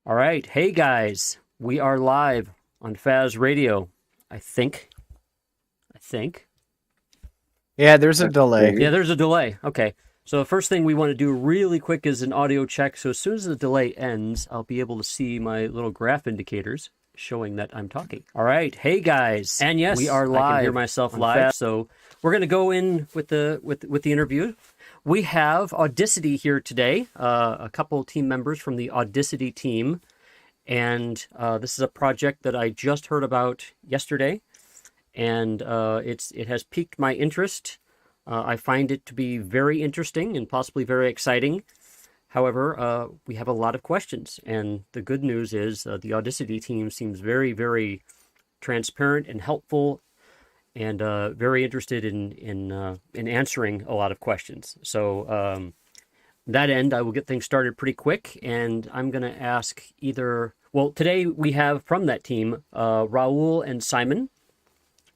All right. Hey, guys. We are live on Faz Radio. I think. Yeah, there's a delay. Yeah, there's a delay. Okay. So the first thing we want to do really quick is an audio check. So as soon as the delay ends, I'll be able to see my little graph indicators showing that I'm talking. All right. Hey, guys. And yes, we are live. I can hear myself live. So we're going to go in with the interview. We have Audicity here today, a couple team members from the Audicity team. And this is a project that I just heard about yesterday. And it has piqued my interest. I find it to be very interesting and possibly very exciting. However, we have a lot of questions. And the good news is the Audicity team seems very, very transparent and helpful and very interested in answering a lot of questions. So that end, I will get things started pretty quick, and I'm going to ask today we have from that team, Raul and Simon,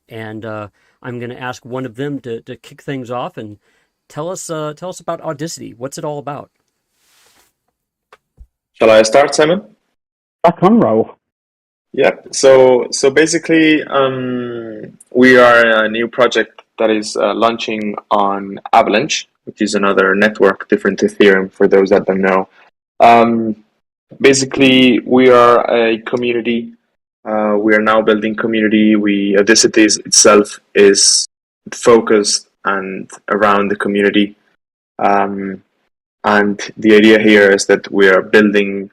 and I'm going to ask one of them to kick things off and tell us about Audicity. What's it all about? Shall I start, Simon? Back on, Raul. Yeah. So basically, we are a new project that is launching on Avalanche, which is another network different to Ethereum, for those that don't know. Basically, we are a community. We are now building community. Audicity itself is focused and around the community. And the idea here is that we are building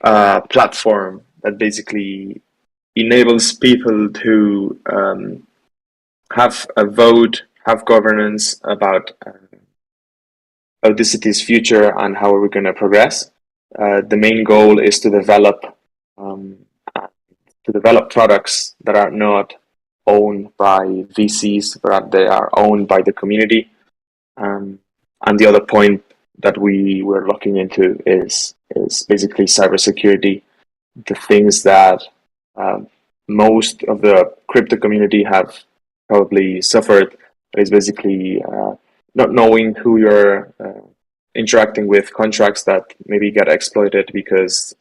a platform that basically enables people to have a vote, have governance about Audicity's future and how we're going to progress. The main goal is to develop products that are not owned by VCs, but they are owned by the community. And the other point that we were looking into is basically cybersecurity. The things that most of the crypto community have probably suffered is basically not knowing who you're interacting with, contracts that maybe get exploited because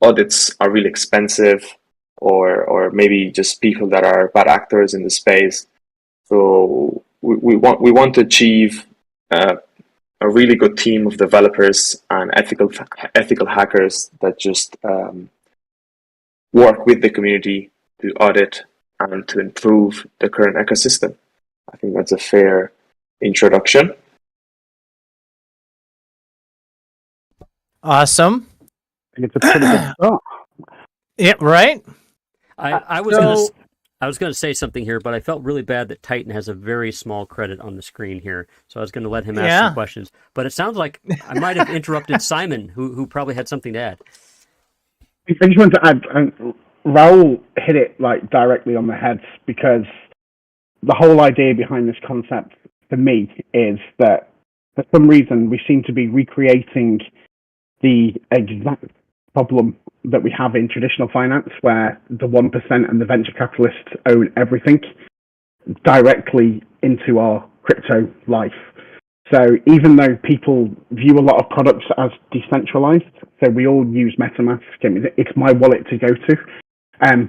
audits are really expensive, or maybe just people that are bad actors in the space. So we want to achieve a really good team of developers and ethical hackers that just work with the community to audit and to improve the current ecosystem. I think that's a fair introduction. Awesome. I think it's a pretty good start. Yeah, right? I was going to say something here, but I felt really bad that Titan has a very small credit on the screen here. So I was going to let him ask some questions. But it sounds like I might have interrupted Simon, who probably had something to add. I just want to add, Raul hit it directly on the head, because the whole idea behind this concept for me is that for some reason we seem to be recreating the exact problem that we have in traditional finance, where the 1% and the venture capitalists own everything directly into our crypto life. So even though people view a lot of products as decentralized, so we all use MetaMask, it's my wallet to go to.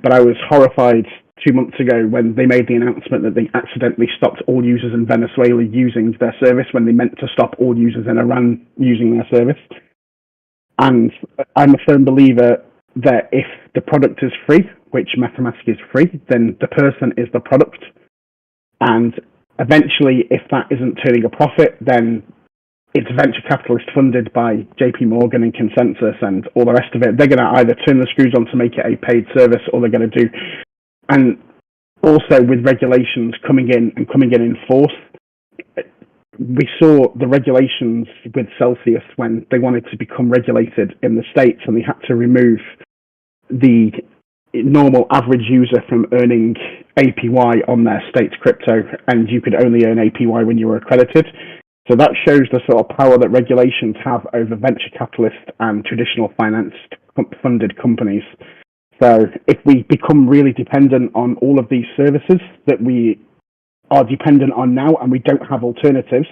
But I was horrified 2 months ago when they made the announcement that they accidentally stopped all users in Venezuela using their service when they meant to stop all users in Iran using their service. And I'm a firm believer that if the product is free, which MetaMask is free, then the person is the product. And eventually, if that isn't turning a profit, then it's venture capitalist funded by JP Morgan and Consensus and all the rest of it. They're going to either turn the screws on to make it a paid service, or they're going to do. And also with regulations coming in force, we saw the regulations with Celsius when they wanted to become regulated in the States, and they had to remove the normal average user from earning APY on their state's crypto, and you could only earn APY when you were accredited. So that shows the sort of power that regulations have over venture capitalists and traditional finance-funded companies. So if we become really dependent on all of these services that we are dependent on now, and we don't have alternatives,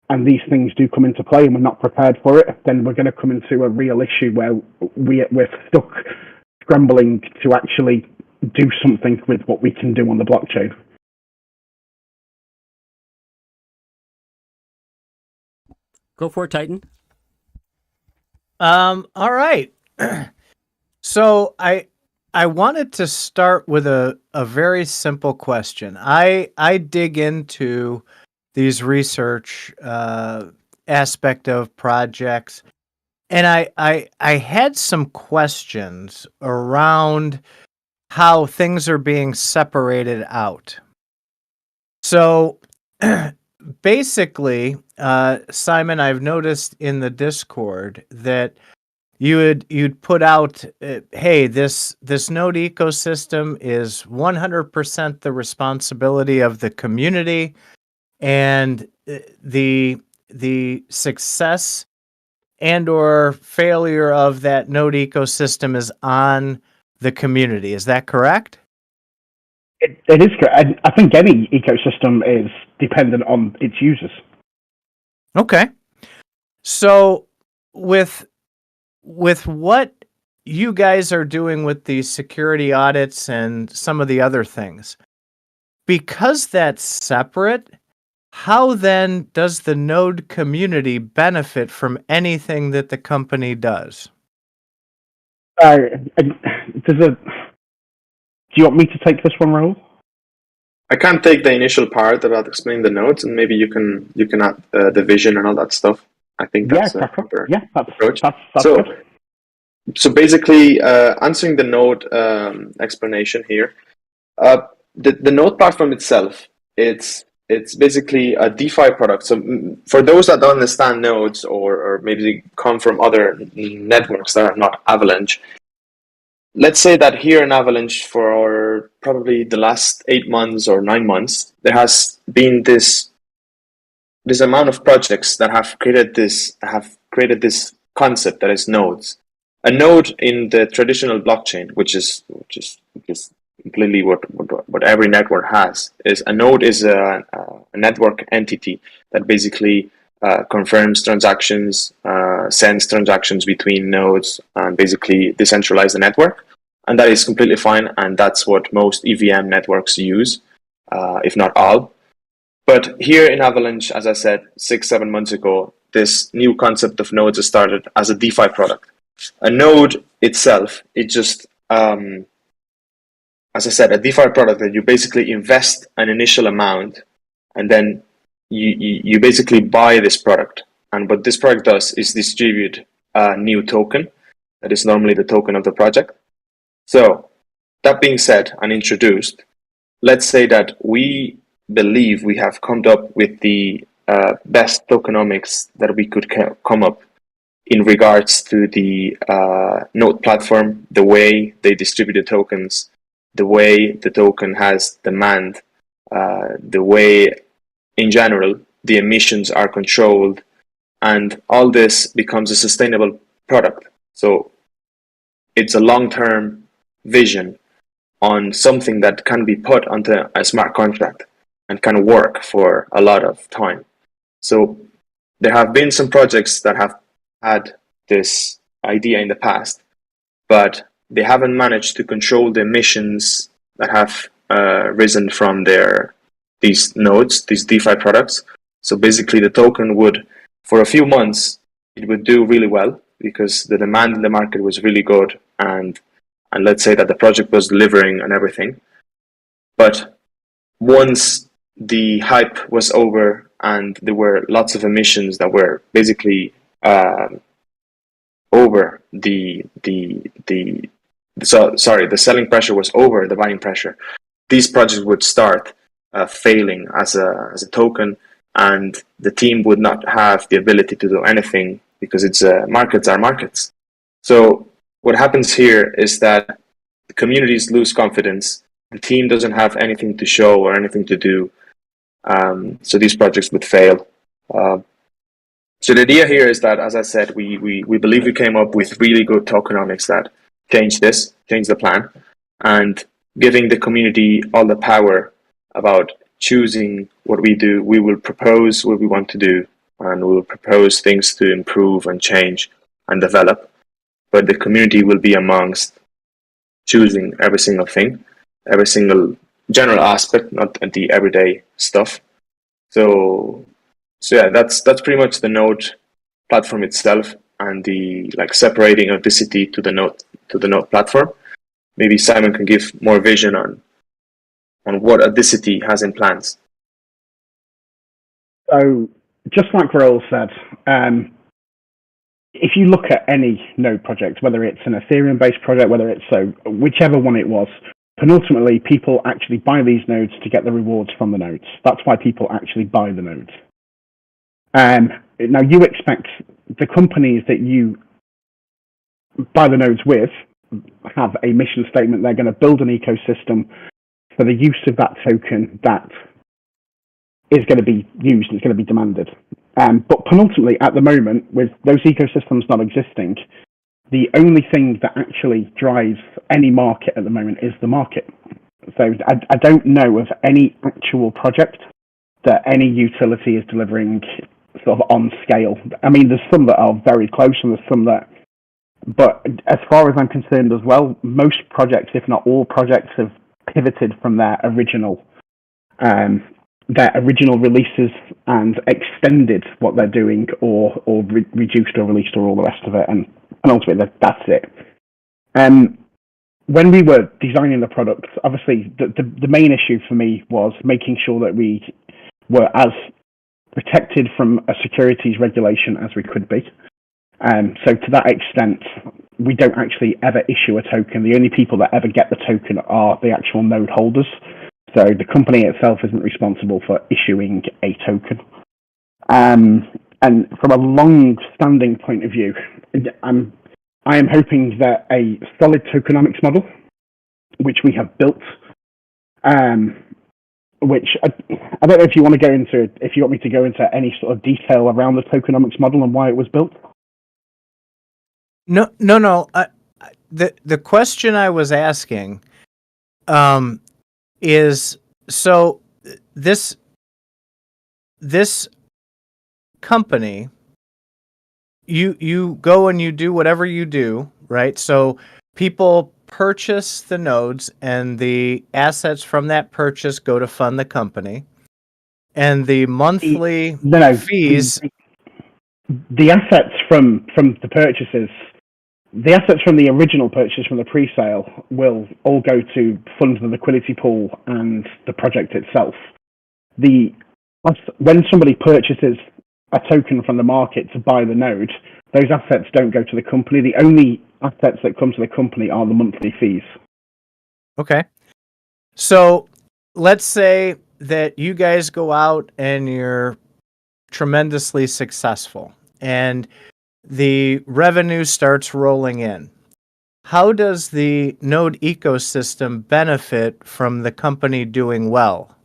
and these things do come into play and we're not prepared for it, then we're going to come into a real issue where we're stuck scrambling to actually do something with what we can do on the blockchain. Go for it, Titan. All right. So I wanted to start with a very simple question. I dig into these research aspect of projects, and I had some questions around how things are being separated out. So basically, Simon, I've noticed in the Discord that you'd put out, hey, this node ecosystem is 100% the responsibility of the community, and the success and or failure of that node ecosystem is on the community. Is that correct? It is correct. I think any ecosystem is dependent on its users. Okay. So with what you guys are doing with the security audits and some of the other things, because that's separate, how then does the node community benefit from anything that the company does? Do you want me to take this one, Raul? I can't take the initial part about explaining the nodes, and maybe you can add the vision and all that stuff. I think that's a proper approach. That's so, good. So basically, answering the node explanation here, the node platform itself, it's basically a DeFi product. So for those that don't understand nodes, or maybe come from other networks that are not Avalanche, let's say that here in Avalanche for probably the last 8 months or 9 months, there has been this amount of projects that have created this concept that is nodes. A node in the traditional blockchain, which is completely what every network has, is a node is a network entity that basically confirms transactions, sends transactions between nodes, and basically decentralize the network. And that is completely fine, and that's what most EVM networks use, if not all. But here in Avalanche, as I said, 6-7 months ago, this new concept of nodes has started as a DeFi product. A node itself, it just, as I said, a DeFi product that you basically invest an initial amount, and then you basically buy this product. And what this product does is distribute a new token that is normally the token of the project. So that being said and introduced, let's say that we believe we have come up with the best tokenomics that we could come up in regards to the node platform, the way they distribute the tokens, the way the token has demand, the way in general the emissions are controlled, and all this becomes a sustainable product. So it's a long-term vision on something that can be put onto a smart contract and can work for a lot of time. So there have been some projects that have had this idea in the past, but they haven't managed to control the emissions that have risen from these nodes, these DeFi products. So basically the token would, for a few months, it would do really well because the demand in the market was really good, and let's say that the project was delivering and everything. But once the hype was over and there were lots of emissions that were basically over the selling pressure was over the buying pressure, these projects would start failing as a token, and the team would not have the ability to do anything because it's markets are markets. So what happens here is that the communities lose confidence. The team doesn't have anything to show or anything to do. So these projects would fail. So the idea here is that, as I said, we believe we came up with really good tokenomics that change the plan, and giving the community all the power about choosing what we do. We will propose what we want to do, and we'll propose things to improve and change and develop. But the community will be amongst choosing every single thing, every single general aspect, not the everyday stuff. So yeah, that's pretty much the Node platform itself, and the separating Audicity to the Node platform. Maybe Simon can give more vision on what Audicity has in plans. So, just like Raoul said, if you look at any node project, whether it's an Ethereum-based project, whether it's whichever one it was, penultimately people actually buy these nodes to get the rewards from the nodes. That's why people actually buy the nodes. Now you expect the companies that you buy the nodes with have a mission statement. They're going to build an ecosystem for the use of that token that is going to be used, it's going to be demanded. But penultimately, at the moment, with those ecosystems not existing, the only thing that actually drives any market at the moment is the market. So I don't know of any actual project that any utility is delivering sort of on scale. I mean, there's some that are very close and there's some that, but as far as I'm concerned as well, most projects, if not all projects, have pivoted from their original releases and extended what they're doing, or reduced or released or all the rest of it, and ultimately that's it. When we were designing the product, obviously the main issue for me was making sure that we were as protected from a securities regulation as we could be. So to that extent, we don't actually ever issue a token. The only people that ever get the token are the actual node holders. So the company itself isn't responsible for issuing a token. And from a long-standing point of view, I am hoping that a solid tokenomics model, which we have built, which I don't know if you want me to go into any sort of detail around the tokenomics model and why it was built. No. The question I was asking is, so this company, you go and you do whatever you do, right? So people purchase the nodes and the assets from that purchase go to fund the company, and the monthly fees. The assets from the purchases, the assets from the original purchase from the pre-sale will all go to fund the liquidity pool and the project itself. When somebody purchases a token from the market to buy the node, those assets don't go to the company. The only assets that come to the company are the monthly fees. Okay. So let's say that you guys go out and you're tremendously successful and the revenue starts rolling in. How does the node ecosystem benefit from the company doing well?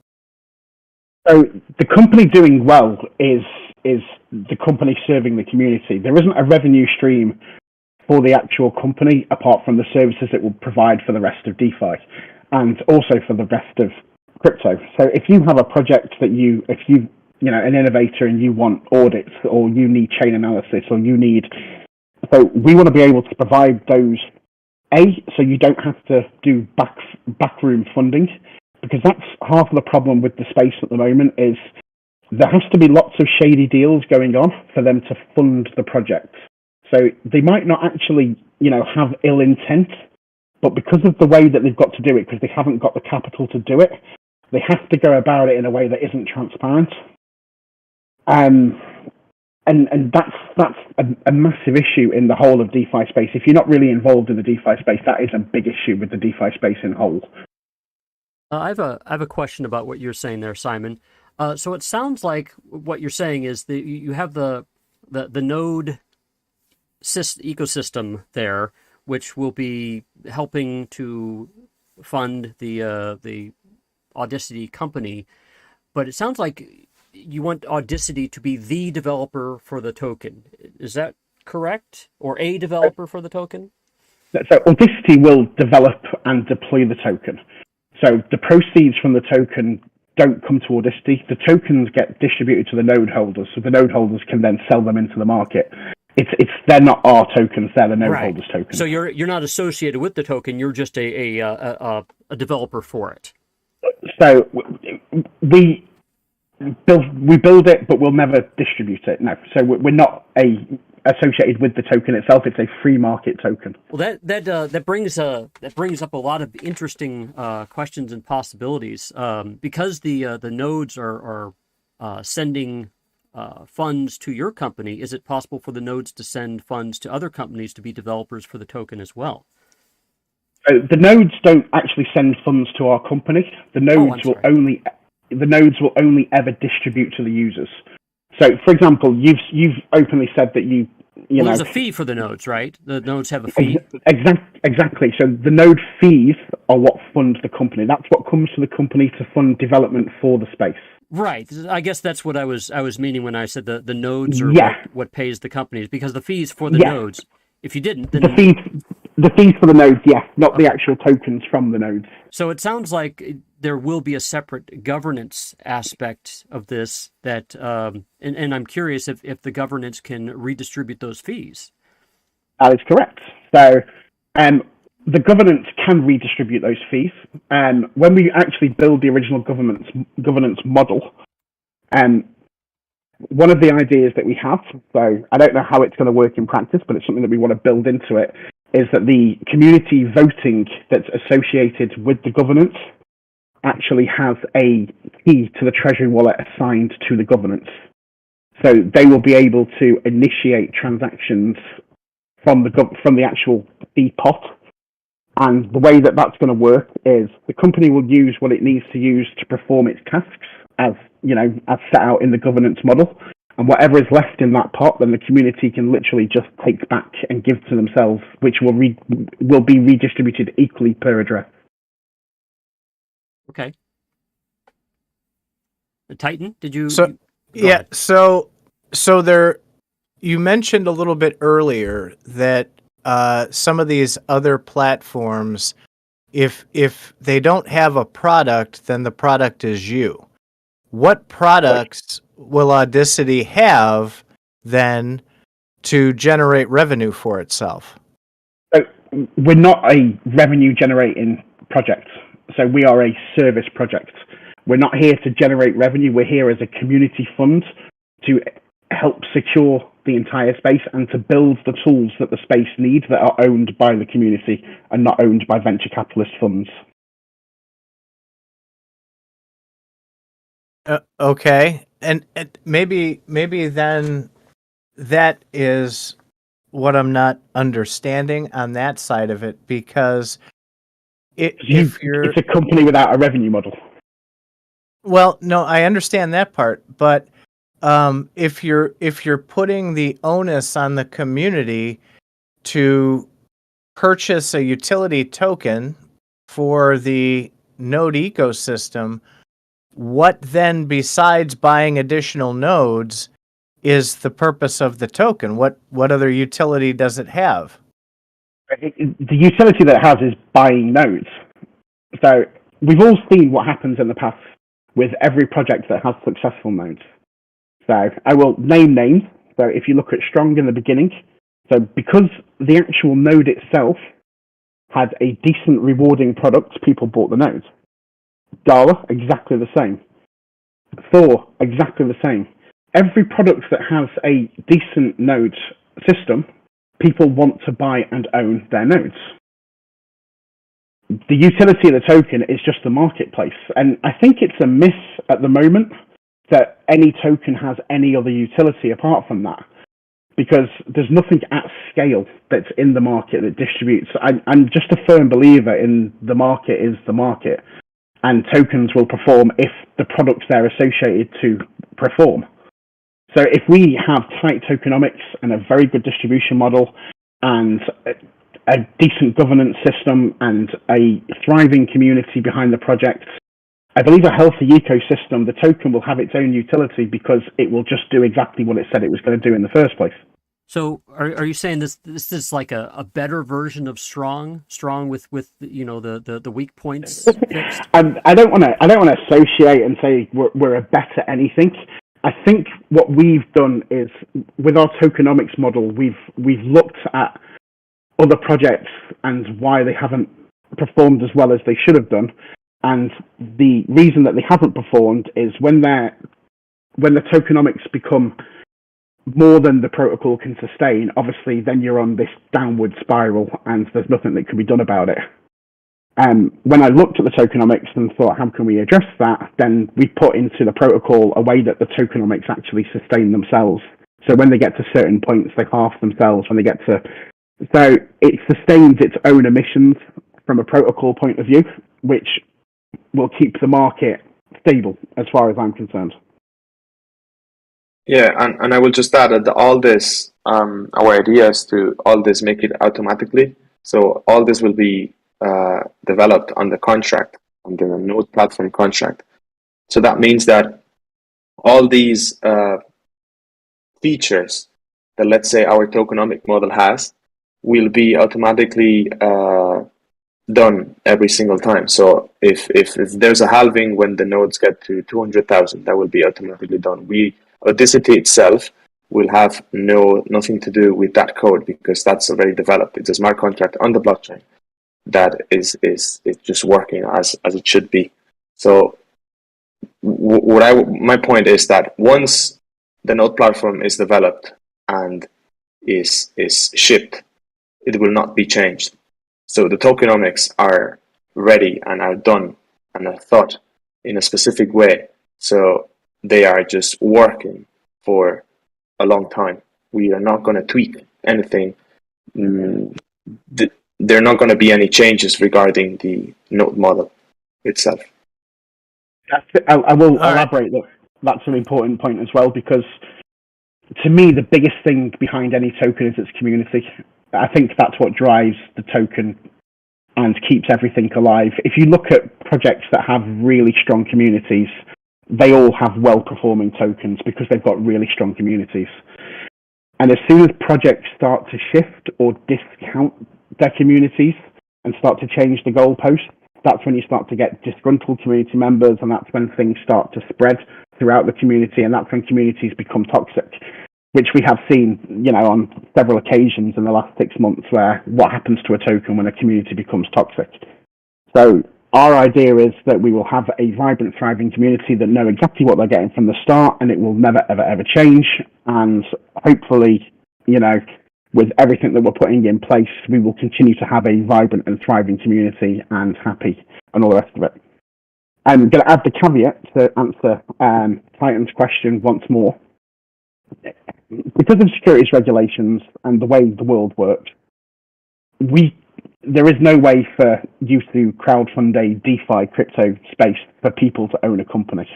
So the company doing well is the company serving the community. There isn't a revenue stream for the actual company apart from the services it will provide for the rest of DeFi and also for the rest of crypto. So if you have a project that if you an innovator and you want audits, or you need chain analysis, or so we want to be able to provide those, so you don't have to do backroom funding, because that's half of the problem with the space at the moment. Is there has to be lots of shady deals going on for them to fund the project. So they might not actually, have ill intent, but because of the way that they've got to do it, because they haven't got the capital to do it, they have to go about it in a way that isn't transparent. And that's a massive issue in the whole of DeFi space. If you're not really involved in the DeFi space, that is a big issue with the DeFi space in whole. I have a question about what you're saying there, Simon. So it sounds like what you're saying is that you have the node ecosystem there, which will be helping to fund the Audicity company, but it sounds like you want Audicity to be the developer for the token. Is that correct? Or a developer for the token? So Audicity will develop and deploy the token. So the proceeds from the token don't come to Audicity. The tokens get distributed to the node holders, so the node holders can then sell them into the market. They're not our tokens; they're the node holders' tokens. So you're not associated with the token; you're just a developer for it. So we build it, but we'll never distribute it. No, so we're not associated with the token itself. It's a free market token. Well, that brings up a lot of interesting questions and possibilities because the nodes are sending funds to your company. Is it possible for the nodes to send funds to other companies to be developers for the token as well? So the nodes don't actually send funds to our company. The nodes will only ever distribute to the users. So, for example, you've openly said that you know, there's a fee for the nodes, right? The nodes have a fee. Exactly. So the node fees are what fund the company. That's what comes to the company to fund development for the space. Right. I guess that's what I was meaning when I said the nodes are what pays the companies, because the fees for the nodes. If you didn't, then the fees for the nodes, yes, not the actual tokens from the nodes. So it sounds like there will be a separate governance aspect of this that, and I'm curious if the governance can redistribute those fees. That is correct. So the governance can redistribute those fees. When we actually build the original governance model, one of the ideas that we have, so I don't know how it's going to work in practice, but it's something that we want to build into it, is that the community voting that's associated with the governance actually has a key to the Treasury wallet assigned to the governance. So they will be able to initiate transactions from the actual fee pot. And the way that that's going to work is the company will use what it needs to use to perform its tasks as set out in the governance model. And whatever is left in that pot, then the community can literally just take back and give to themselves, which will be redistributed equally per address. Okay. Titan, did you? So there, you mentioned a little bit earlier that some of these other platforms, if they don't have a product, then the product is you. What products will Audicity have then to generate revenue for itself? So we're not a revenue generating project. So we are a service project. We're not here to generate revenue. We're here as a community fund to help secure the entire space and to build the tools that the space needs that are owned by the community and not owned by venture capitalist funds. Okay. And maybe then that is what I'm not understanding on that side of it, because it's a company without a revenue model. Well, no, I understand that part, but if you're putting the onus on the community to purchase a utility token for the node ecosystem, what then, besides buying additional nodes, is the purpose of the token? What other utility does it have? The utility that it has is buying nodes. So we've all seen what happens in the past with every project that has successful nodes. So I will name names. So if you look at Strong in the beginning, so because the actual node itself had a decent rewarding product, people bought the node. Gala, exactly the same. Thor, exactly the same. Every product that has a decent node system, people want to buy and own their nodes. The utility of the token is just the marketplace. And I think it's a myth at the moment that any token has any other utility apart from that, because there's nothing at scale that's in the market that distributes. I'm just a firm believer in the market is the market, and tokens will perform if the products they're associated to perform. So if we have tight tokenomics and a very good distribution model and a decent governance system and a thriving community behind the project, I believe a healthy ecosystem, the token will have its own utility because it will just do exactly what it said it was going to do in the first place. So are you saying this is like a better version of strong with the weak points fixed? I don't want to associate and say we're a better anything. I think what we've done is with our tokenomics model, we've looked at other projects and why they haven't performed as well as they should have done, and the reason that they haven't performed is when the tokenomics become more than the protocol can sustain, obviously then you're on this downward spiral and there's nothing that can be done about it. When I looked at the tokenomics and thought, how can we address that? Then we put into the protocol a way that the tokenomics actually sustain themselves. So when they get to certain points, they half themselves. So it sustains its own emissions from a protocol point of view, which will keep the market stable as far as I'm concerned. Yeah, and I will just add that all this, our idea is to all this make it automatically. So all this will be developed on the contract, on the node platform contract. So that means that all these features that, let's say, our tokenomic model has will be automatically done every single time. So if there's a halving when the nodes get to 200,000, that will be automatically done. Audicity itself will have nothing to do with that code because that's already developed. It's a smart contract on the blockchain that is just working as it should be. So my point is that once the node platform is developed and is shipped, it will not be changed. So the tokenomics are ready and are done and are thought in a specific way. So they are just working for a long time. We are not going to tweak anything. There are not going to be any changes regarding the node model itself. I will elaborate that. That's an important point as well, because to me, the biggest thing behind any token is its community. I think that's what drives the token and keeps everything alive. If you look at projects that have really strong communities, they all have well-performing tokens because they've got really strong communities. And as soon as projects start to shift or discount their communities and start to change the goalposts, that's when you start to get disgruntled community members, and that's when things start to spread throughout the community, and that's when communities become toxic, which we have seen, on several occasions in the last 6 months, where what happens to a token when a community becomes toxic. So our idea is that we will have a vibrant, thriving community that know exactly what they're getting from the start, and it will never, ever, ever change. And hopefully, with everything that we're putting in place, we will continue to have a vibrant and thriving community and happy and all the rest of it. I'm going to add the caveat to answer Titan's question once more. Because of securities regulations and the way the world works, there is no way for you to crowdfund a DeFi crypto space for people to own a company.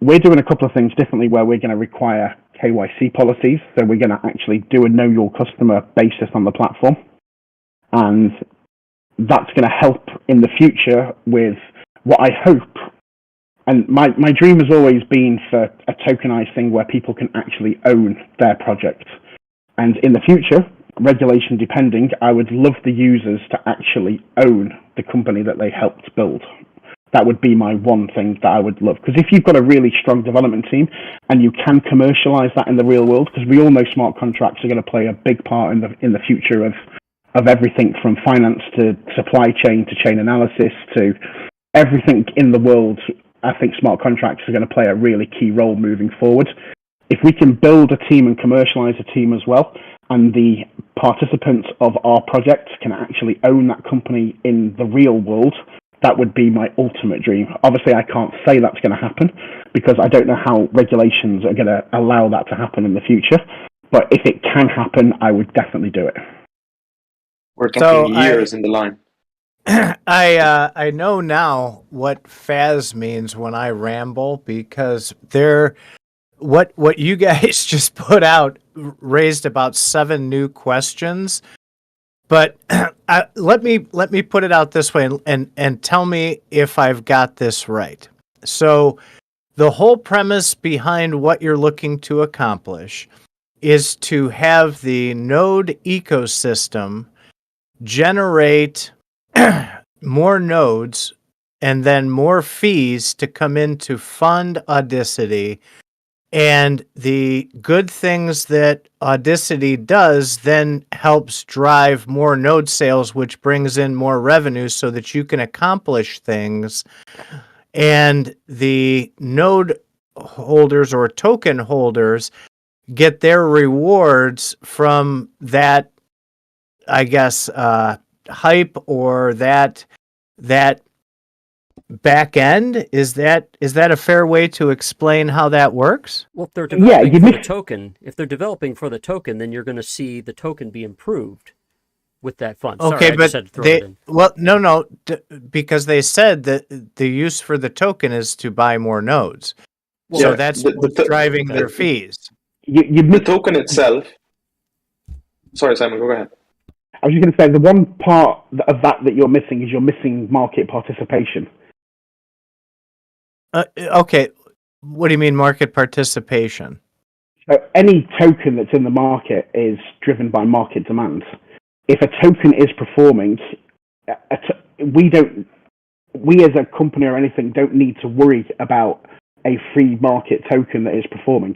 We're doing a couple of things differently where we're going to require KYC policies. So we're going to actually do a know your customer basis on the platform. And that's going to help in the future with what I hope. And my dream has always been for a tokenized thing where people can actually own their project. And in the future, regulation depending, I would love the users to actually own the company that they helped build. That would be my one thing that I would love. Because if you've got a really strong development team and you can commercialize that in the real world, because we all know smart contracts are going to play a big part in the future of everything from finance to supply chain to chain analysis to everything in the world. I think smart contracts are going to play a really key role moving forward. If we can build a team and commercialize a team as well, and the participants of our project can actually own that company in the real world, that would be my ultimate dream. Obviously, I can't say that's going to happen because I don't know how regulations are going to allow that to happen in the future. But if it can happen, I would definitely do it. We're talking years in the line. I know now what Faz means when I ramble, because what you guys just put out raised about 7 new questions. But let me put it out this way and tell me if I've got this right. So the whole premise behind what you're looking to accomplish is to have the node ecosystem generate more nodes and then more fees to come in to fund Audicity. And the good things that Audicity does then helps drive more node sales, which brings in more revenue so that you can accomplish things. And the node holders or token holders get their rewards from that, I guess, hype or that back end. Is that a fair way to explain how that works? Well, if they're developing for the token, then you're going to see the token be improved with that fund. Okay, Sorry, I but just had to throw it in. well, no, because they said that the use for the token is to buy more nodes. Well, so that's what's driving their fees. The token itself. Sorry, Simon, go ahead. I was just going to say the one part of that you're missing is you're missing market participation. Okay, what do you mean market participation? So any token that's in the market is driven by market demand. If a token is performing, we as a company or anything don't need to worry about a free market token that is performing.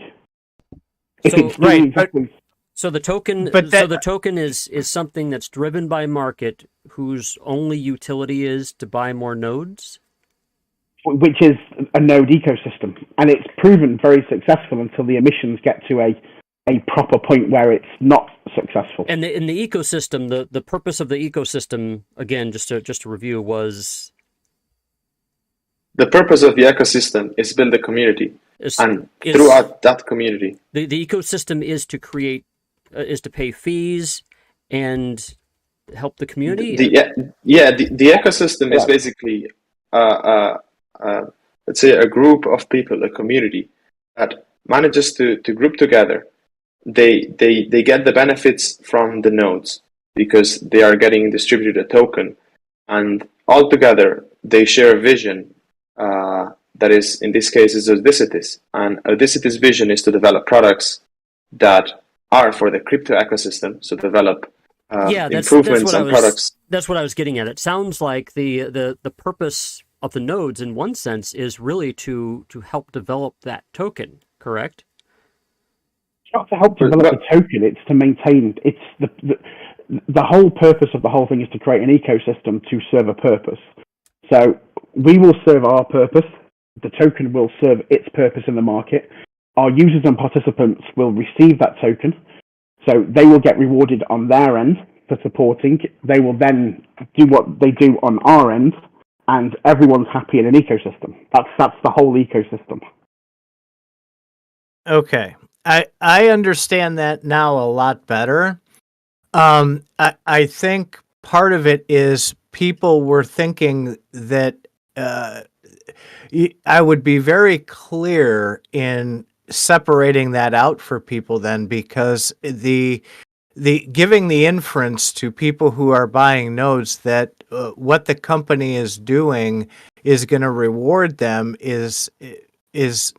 So the token is something that's driven by market, whose only utility is to buy more nodes, which is a node ecosystem, and it's proven very successful until the emissions get to a proper point where it's not successful. And in the ecosystem, the purpose of the ecosystem, again, just to review, was the purpose of the ecosystem is build a community, throughout that community, the ecosystem is to create, is to pay fees and help the community. The ecosystem is basically let's say a group of people, a community that manages to group together. They get the benefits from the nodes because they are getting distributed a token, and all together they share a vision that is, in this case, is Audicity's. And Audicity's vision is to develop products that are for the crypto ecosystem, so develop improvements on products. That's what I was getting at. It sounds like the purpose of the nodes, in one sense, is really to help develop that token, correct? It's not to help develop the token, it's to maintain, it's the whole purpose of the whole thing is to create an ecosystem to serve a purpose. So we will serve our purpose, the token will serve its purpose in the market, our users and participants will receive that token, so they will get rewarded on their end for supporting, they will then do what they do on our end, and everyone's happy in an ecosystem. That's the whole ecosystem. Okay. I understand that now a lot better. I think part of it is people were thinking that I would be very clear in separating that out for people then, because the giving the inference to people who are buying nodes that what the company is doing is going to reward them is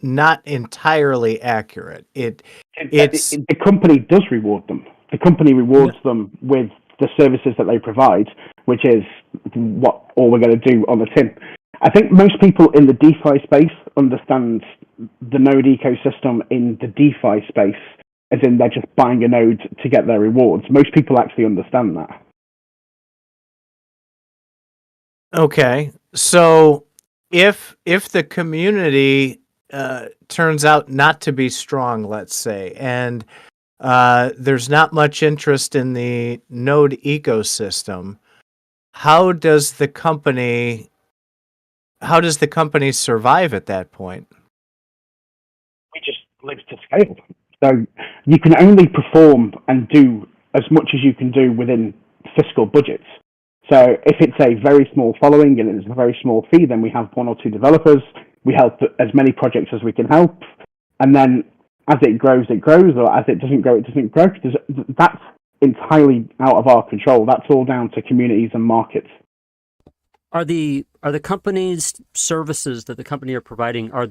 not entirely accurate. The company does reward them. The company rewards them with the services that they provide, which is what all we're going to do on the tin. I think most people in the DeFi space understand the node ecosystem in the DeFi space, as in they're just buying a node to get their rewards. Most people actually understand that. Okay, so if the community turns out not to be strong, let's say, and there's not much interest in the node ecosystem, how does the company survive at that point? We just live to scale. So you can only perform and do as much as you can do within fiscal budgets. So if it's a very small following and it's a very small fee, then we have one or two developers. We help as many projects as we can help. And then as it grows, or as it doesn't grow, it doesn't grow. That's entirely out of our control. That's all down to communities and markets. Are the company's services that the company are providing, are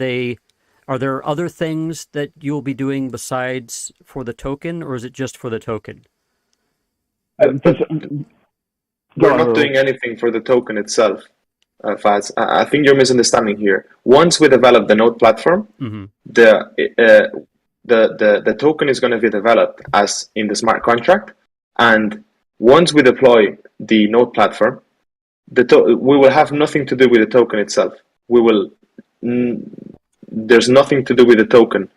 Are there other things that you'll be doing besides for the token, or is it just for the token? We're not doing anything for the token itself, Faz. I think you're misunderstanding here. Once we develop the node platform, Mm-hmm. the token is going to be developed as in the smart contract, and once we deploy the node platform, we will have nothing to do with the token itself. There's nothing to do with the token.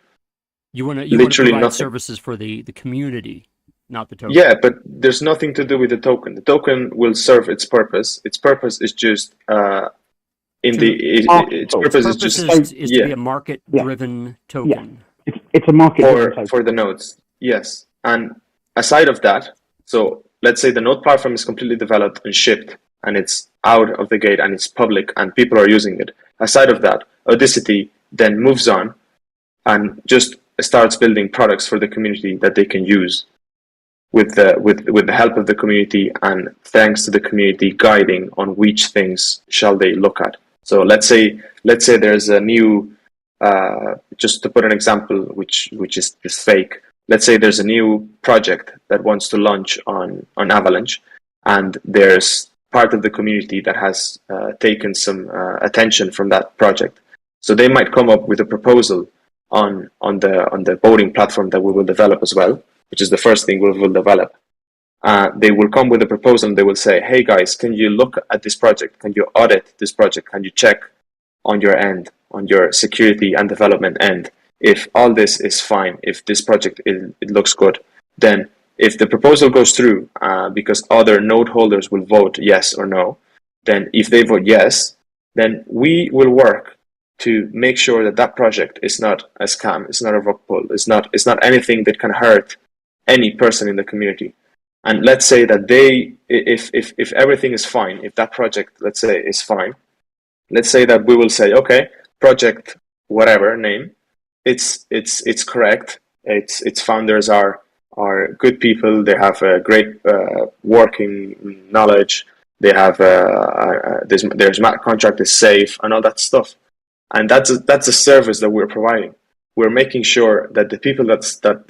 You want to Literally provide nothing. services for the community, not the token. Yeah, but there's nothing to do with the token. The token will serve its purpose. Its purpose is just its purpose is just to be a market-driven token. Yeah. It's a market for the nodes. Yes, and aside of that, so let's say the node platform is completely developed and shipped, and it's out of the gate and it's public and people are using it. Aside of that, Audicity then moves on and just starts building products for the community that they can use with the help of the community and thanks to the community guiding on which things shall they look at. So let's say there's a new just to put an example which is fake. Let's say there's a new project that wants to launch on Avalanche, and there's part of the community that has taken some attention from that project. So they might come up with a proposal on the voting platform that we will develop as well, which is the first thing we will develop. They will come with a proposal and they will say, hey guys, can you look at this project? Can you audit this project? Can you check on your end, on your security and development end, if all this is fine, if this project it looks good? Then if the proposal goes through, because other node holders will vote yes or no, then if they vote yes, then we will work to make sure that that project is not a scam, it's not a rug pull, it's not anything that can hurt any person in the community. And let's say that if everything is fine, if that project, let's say, is fine, let's say that we will say, okay, project whatever name, it's correct, its founders are good people, they have a great working knowledge, they have their smart contract is safe and all that stuff. And that's a service that we're providing. We're making sure that the people that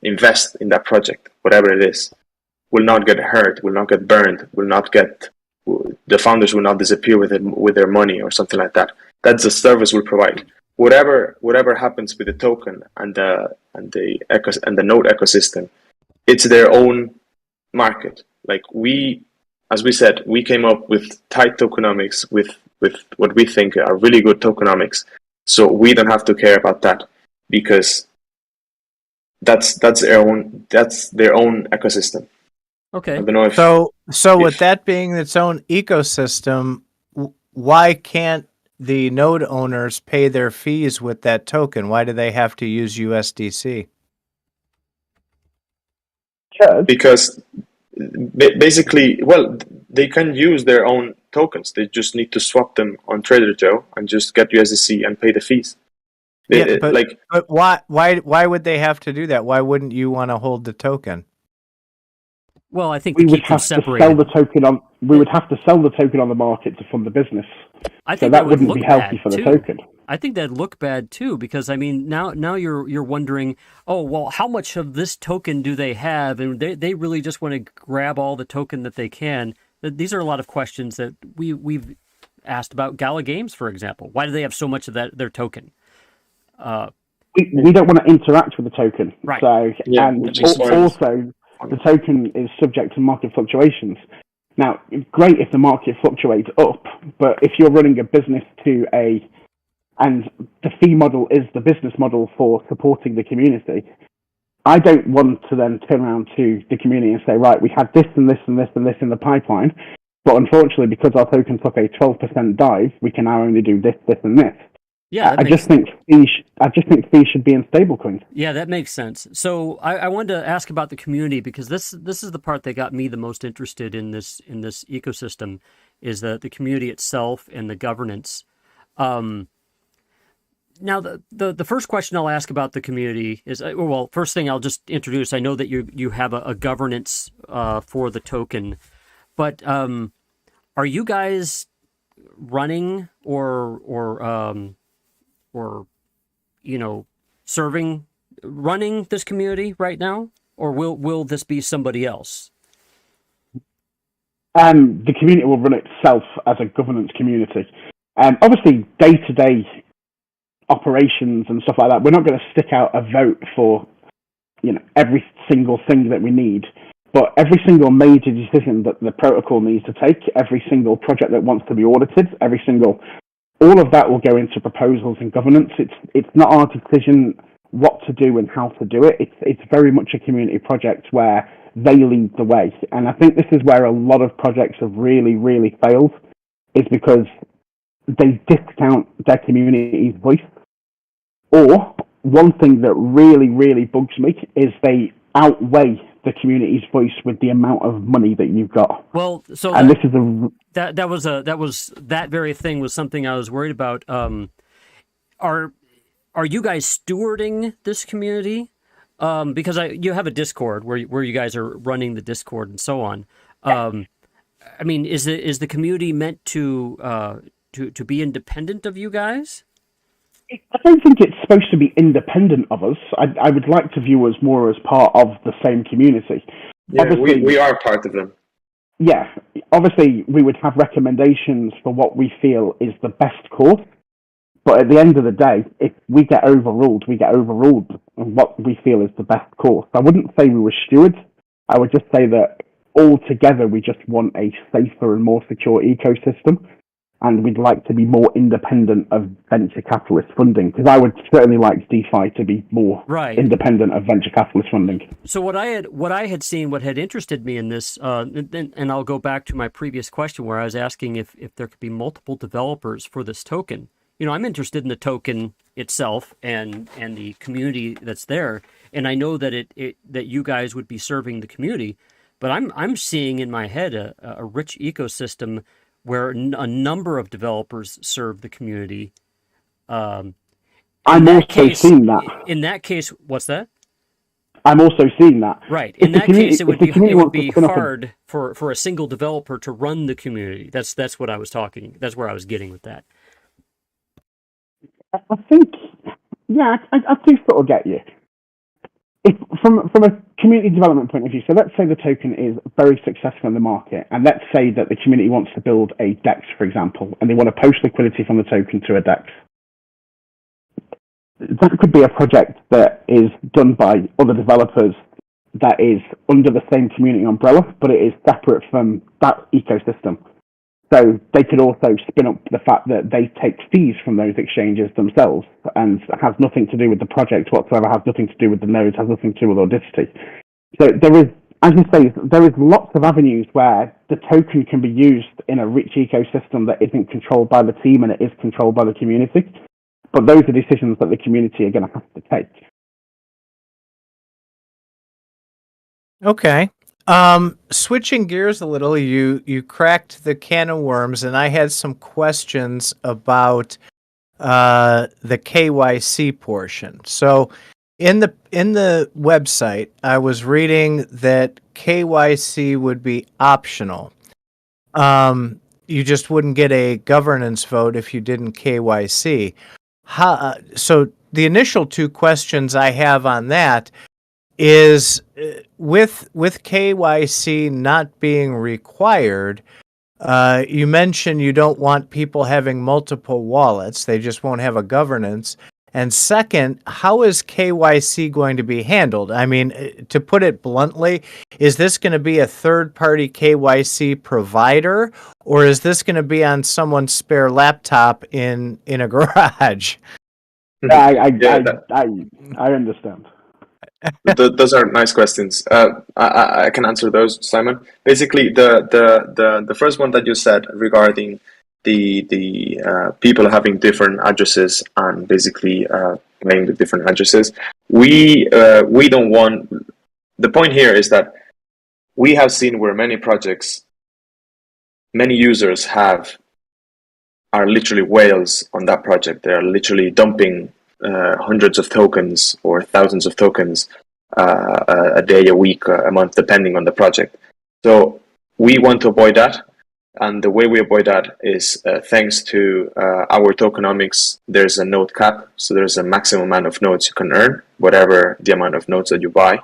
invest in that project, whatever it is, will not get hurt, will not get burned, the founders will not disappear with their money or something like that. That's a service we provide. Whatever happens with the token and the node ecosystem, it's their own market. Like as we said, we came up with tight tokenomics with what we think are really good tokenomics. So we don't have to care about that because that's their own ecosystem. Okay. I don't know if, so with that being its own ecosystem, why can't the node owners pay their fees with that token? Why do they have to use USDC? Because basically, well, they can use their own tokens. They just need to swap them on Trader Joe and just get USDC and pay the fees. But why would they have to do that? Why wouldn't you want to hold the token? Well, I think we would have to sell the token on. We would have to sell the token on the market to fund the business. I think that wouldn't be healthy for the token. I think that'd look bad too, because I mean, now you're wondering, oh well, how much of this token do they have, and they really just want to grab all the token that they can. These are a lot of questions that we've asked about Gala Games, for example. Why do they have so much of their token? We don't want to interact with the token, right? So also. The token is subject to market fluctuations. Now, it's great if the market fluctuates up, but if you're running a business and the fee model is the business model for supporting the community, I don't want to then turn around to the community and say, right, we had this and this and this and this in the pipeline, but unfortunately, because our token took a 12% dive, we can now only do this, this, and this. Yeah, I just think fees should be in stablecoins. Yeah, that makes sense. So I wanted to ask about the community, because this is the part that got me the most interested in this ecosystem, is the community itself and the governance. Now, the first question I'll ask about the community is, well, first thing I'll just introduce. I know that you have a governance for the token, but are you guys running or running this community right now, or will this be somebody else? The community will run itself as a governance community. Obviously, day-to-day operations and stuff like that, we're not going to stick out a vote for every single thing that we need. But every single major decision that the protocol needs to take, every single project that wants to be audited, all of that will go into proposals and governance. It's not our decision what to do and how to do it. It's very much a community project where they lead the way. And I think this is where a lot of projects have really, really failed, is because they discount their community's voice. Or one thing that really, really bugs me is they outweigh the community's voice with the amount of money that you've got. Well, so and that, this is that very thing was something I was worried about. Are you guys stewarding this community? Because you have a Discord where you guys are running the Discord and so on. I mean, is the community meant to be independent of you guys? I don't think it's supposed to be independent of us. I would like to view us more as part of the same community. Yeah, we are part of them. Yeah, obviously we would have recommendations for what we feel is the best course. But at the end of the day, if we get overruled, we get overruled on what we feel is the best course. I wouldn't say we were stewards. I would just say that altogether we just want a safer and more secure ecosystem. And we'd like to be more independent of venture capitalist funding, because I would certainly like DeFi to be more independent of venture capitalist funding. So what I had seen, what had interested me in this, and I'll go back to my previous question where I was asking if there could be multiple developers for this token. I'm interested in the token itself and the community that's there, and I know that that you guys would be serving the community, but I'm seeing in my head a rich ecosystem where a number of developers serve the community. I'm also seeing that. In that case, what's that? I'm also seeing that. Right. In that case, it would be hard for a single developer to run the community. That's what I was talking. That's where I was getting with that. I think, yeah, I do sort of get you. From a community development point of view, so let's say the token is very successful in the market, and let's say that the community wants to build a DEX, for example, and they want to post liquidity from the token to a DEX. That could be a project that is done by other developers that is under the same community umbrella, but it is separate from that ecosystem. So they could also spin up the fact that they take fees from those exchanges themselves, and has nothing to do with the project whatsoever, has nothing to do with the nodes, has nothing to do with Audicity. So there is, as you say, there is lots of avenues where the token can be used in a rich ecosystem that isn't controlled by the team and it is controlled by the community. But those are decisions that the community are going to have to take. Okay. Switching gears a little, you cracked the can of worms, and I had some questions about the KYC portion. So in the website, I was reading that KYC would be optional. You just wouldn't get a governance vote if you didn't KYC. So the initial two questions I have on that is, with KYC not being required, you mentioned you don't want people having multiple wallets. They just won't have a governance. And second, how is KYC going to be handled? I mean, to put it bluntly, is this going to be a third-party KYC provider, or is this going to be on someone's spare laptop in a garage? I understand. Those are nice questions. I can answer those, Simon. Basically, the first one that you said regarding the people having different addresses and basically playing with different addresses, we don't want. The point here is that we have seen where many projects, many users are literally whales on that project. They are literally dumping hundreds of tokens or thousands of tokens a day, a week, a month, depending on the project. So we want to avoid that. And the way we avoid that is thanks to our tokenomics, there's a node cap. So there's a maximum amount of nodes you can earn, whatever the amount of nodes that you buy.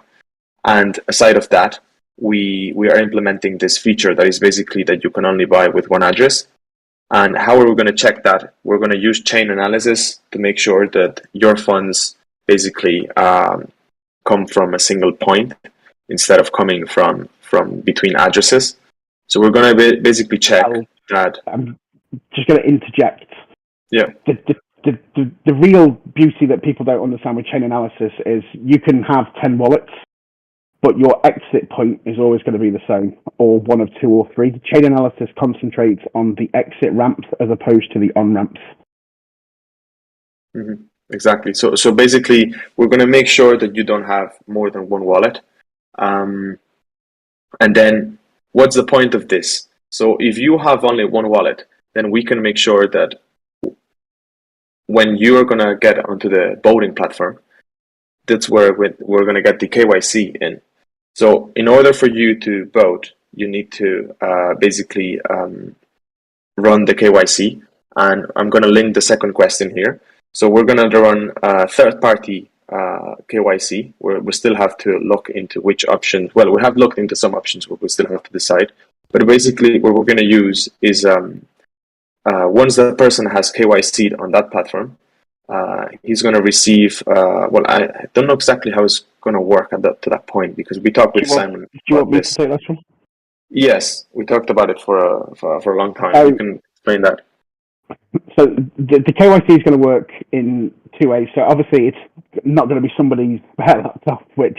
And aside of that, we are implementing this feature that is basically that you can only buy with one address. And how are we going to check that? We're going to use chain analysis to make sure that your funds basically come from a single point instead of coming from between addresses. So we're going to basically check that. I'm just going to interject. Yeah. The real beauty that people don't understand with chain analysis is you can have 10 wallets, but your exit point is always going to be the same, or one of two or three. Chain analysis concentrates on the exit ramps as opposed to the on-ramps. Mm-hmm. Exactly. So basically, we're going to make sure that you don't have more than one wallet. And then what's the point of this? So if you have only one wallet, then we can make sure that when you are going to get onto the voting platform, that's where we're going to get the KYC in. So in order for you to vote, you need to basically run the KYC. And I'm going to link the second question here. So we're going to run third-party KYC, where we still have to look into which options. Well, we have looked into some options, but we still have to decide. But basically, what we're going to use is once the person has KYC'd on that platform, he's going to receive. Well, I don't know exactly how it's going to work to that point because we talked with Simon. Do you want me to take that one? Yes, we talked about it for a long time. You can explain that. So the KYC is going to work in two ways. So obviously it's not going to be somebody's spare laptop, which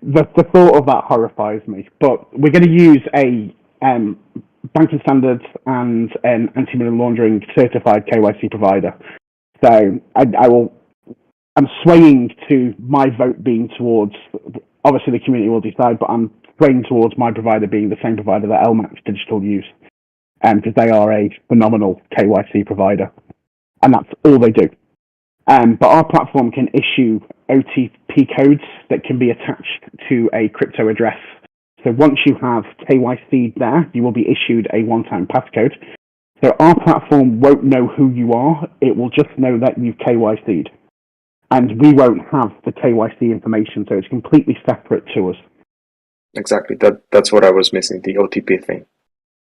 the thought of that horrifies me. But we're going to use a banking standards and an anti-money laundering certified KYC provider. So I'm swaying to my vote being towards, obviously the community will decide, but I'm swaying towards my provider being the same provider that LMAX Digital use. Because they are a phenomenal KYC provider, and that's all they do. But our platform can issue OTP codes that can be attached to a crypto address. So once you have KYC'd there, you will be issued a one-time passcode. So our platform won't know who you are, it will just know that you've KYC'd. And we won't have the KYC information, so it's completely separate to us. Exactly, that's what I was missing, the OTP thing.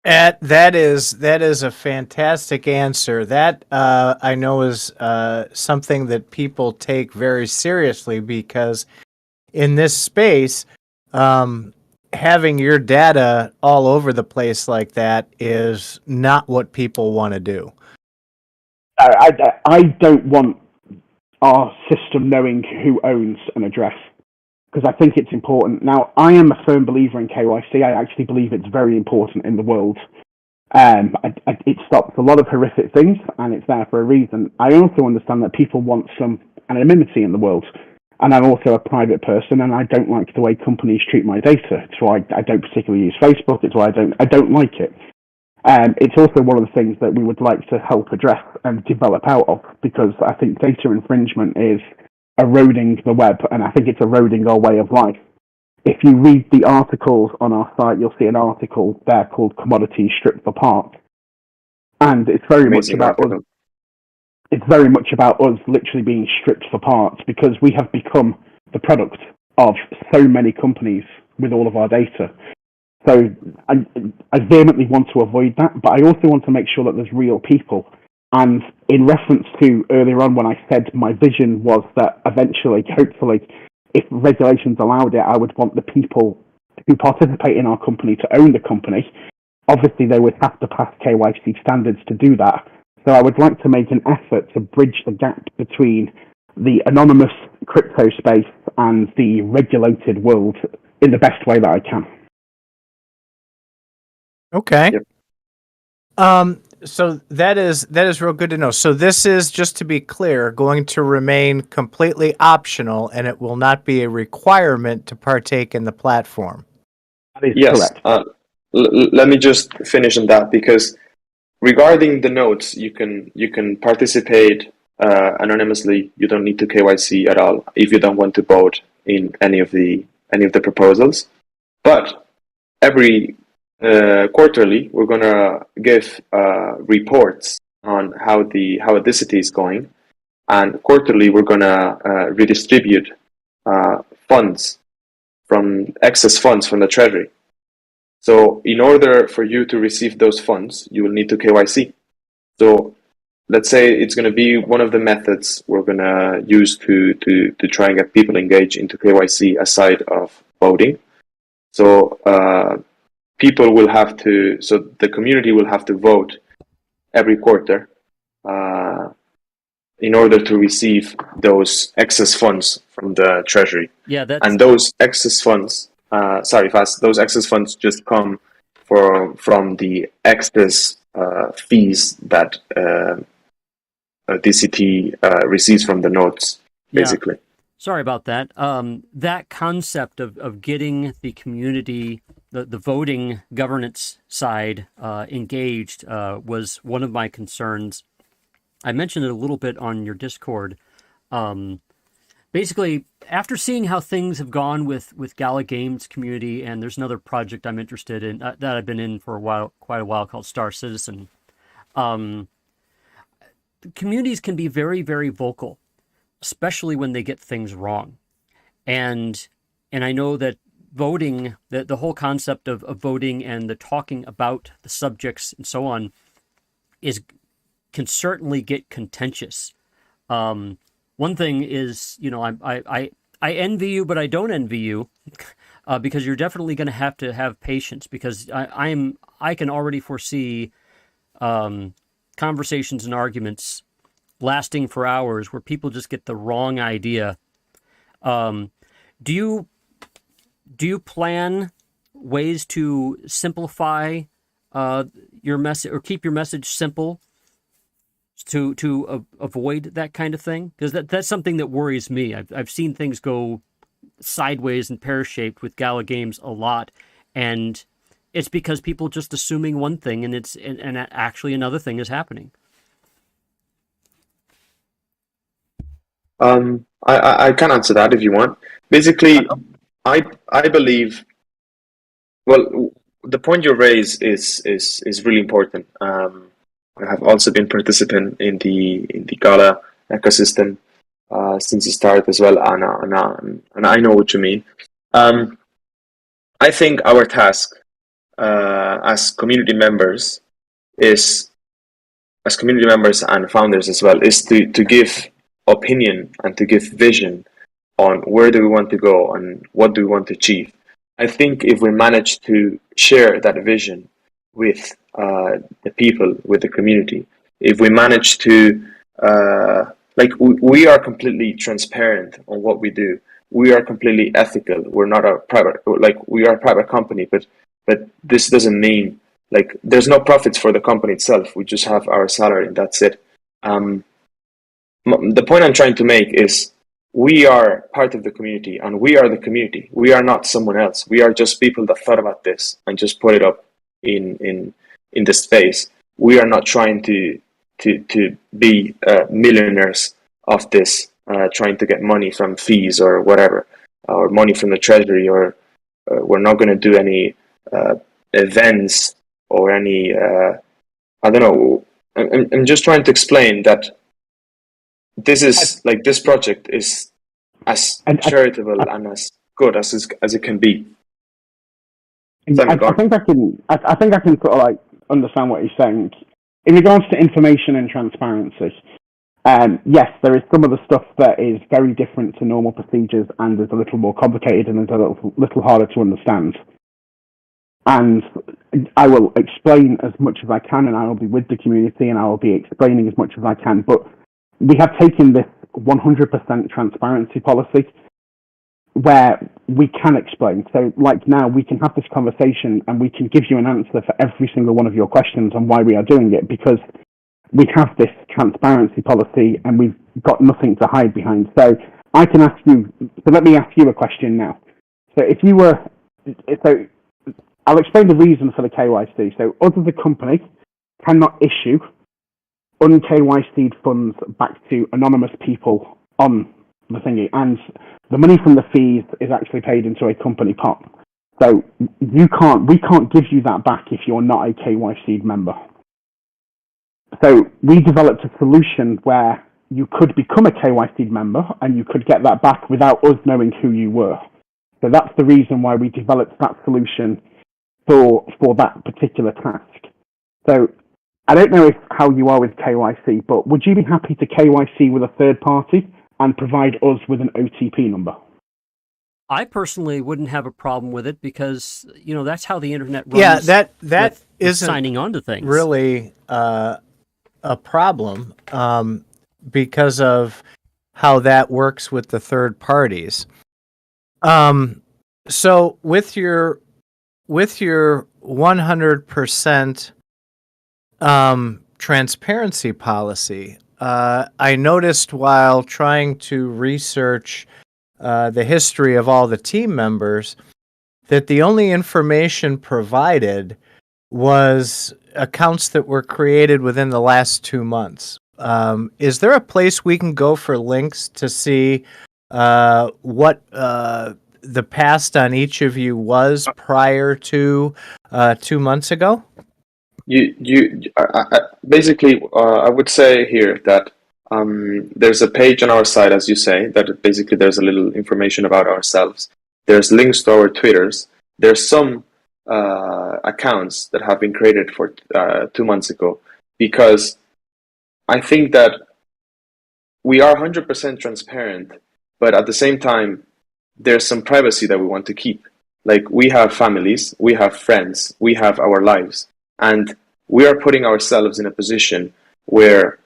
That is a fantastic answer. That I know is something that people take very seriously because in this space, having your data all over the place like that is not what people want to do. I don't want our system knowing who owns an address because I think it's important. Now, I am a firm believer in KYC. I actually believe it's very important in the world. It stops a lot of horrific things, and it's there for a reason. I also understand that people want some anonymity in the world, and I'm also a private person, and I don't like the way companies treat my data. It's why I don't particularly use Facebook. It's why I don't like it. It's also one of the things that we would like to help address and develop out of, because I think data infringement is eroding the web, and I think it's eroding our way of life. If you read the articles on our site, you'll see an article there called "Commodities Stripped for Parts," and it's very much about us. It's very much about us literally being stripped for parts because we have become the product of so many companies with all of our data. So I vehemently want to avoid that, but I also want to make sure that there's real people. And in reference to earlier on when I said my vision was that eventually, hopefully, if regulations allowed it, I would want the people who participate in our company to own the company. Obviously, they would have to pass KYC standards to do that. So I would like to make an effort to bridge the gap between the anonymous crypto space and the regulated world in the best way that I can. Okay. Yep. So that is real good to know. So this is, just to be clear, going to remain completely optional, and it will not be a requirement to partake in the platform. That is Yes. correct. Let me just finish on that, because regarding the nodes, you can participate anonymously. You don't need to KYC at all if you don't want to vote in any of the proposals. But every quarterly, we're gonna give reports on how Audicity is going, and quarterly we're gonna redistribute funds from excess funds from the treasury. So in order for you to receive those funds, you will need to KYC. So let's say it's going to be one of the methods we're going to use to try and get people engaged into KYC aside of voting. So people will have to, so the community will have to vote every quarter in order to receive those excess funds from the treasury. Yeah, that's... And those excess funds, those excess funds just come from the excess fees that DCT receives from the nodes, basically. Yeah. Sorry about that. That concept of getting the community, the voting governance side engaged was one of my concerns. I mentioned it a little bit on your Discord. Basically, after seeing how things have gone with Gala Games community, and there's another project I'm interested in that I've been in for quite a while called Star Citizen. Communities can be very, very vocal, especially when they get things wrong. And I know that voting, the whole concept of voting and the talking about the subjects and so on can certainly get contentious. One thing is, I envy you, but I don't envy you because you're definitely going to have patience, because I can already foresee conversations and arguments lasting for hours where people just get the wrong idea. Do you plan ways to simplify your message, or keep your message simple to avoid that kind of thing? Because that's something that worries me. I've seen things go sideways and pear-shaped with Gala Games a lot, and it's because people just assuming one thing and actually another thing is happening. I can answer that if you want. Basically, I believe, well, the point you raise is really important. I have also been participant in the Gala ecosystem since the start as well, and I know what you mean. I think our task as community members and founders as well, is to give opinion and to give vision on where do we want to go and what do we want to achieve. I think if we manage to share that vision with the people, with the community, if we manage to we are completely transparent on what we do, we are completely ethical, we're not a private, we are a private company, but this doesn't mean there's no profits for the company itself. We just have our salary and that's it. The point I'm trying to make is we are part of the community, and we are the community. We are not someone else. We are just people that thought about this and just put it up in the space. We are not trying to be millionaires of this, trying to get money from fees or whatever, or money from the treasury, or we're not going to do any events or any I don't know. I'm just trying to explain that this is this project is as charitable and as good as it can be. I think I can sort of understand what you're saying in regards to information and transparency. Yes, there is some of the stuff that is very different to normal procedures and is a little more complicated and is a little harder to understand. And I will explain as much as I can, and I will be with the community and I will be explaining as much as I can. But we have taken this 100% transparency policy where we can explain. So now we can have this conversation and we can give you an answer for every single one of your questions on why we are doing it, because we have this transparency policy and we've got nothing to hide behind. So I can ask you, so let me ask you a question now. So I'll explain the reason for the KYC. So us as a company cannot issue un-KYC'd funds back to anonymous people on the thingy, and the money from the fees is actually paid into a company pot. So we can't give you that back if you're not a KYC member. So we developed a solution where you could become a KYC member and you could get that back without us knowing who you were. So that's the reason why we developed that solution for that particular task. So I don't know how you are with KYC, but would you be happy to KYC with a third party and provide us with an OTP number? I personally wouldn't have a problem with it because, that's how the internet runs. Yeah, that isn't signing on to things. Really a problem because of how that works with the third parties. So with your 100% transparency policy, I noticed while trying to research the history of all the team members that the only information provided was accounts that were created within the last 2 months. Is there a place we can go for links to see what the past on each of you was prior to 2 months ago? Basically, I would say here that there's a page on our site, as you say, that basically there's a little information about ourselves. There's links to our Twitters. There's some accounts that have been created for 2 months ago, because I think that we are 100% transparent, but at the same time, there's some privacy that we want to keep. Like, we have families, we have friends, we have our lives, and we are putting ourselves in a position where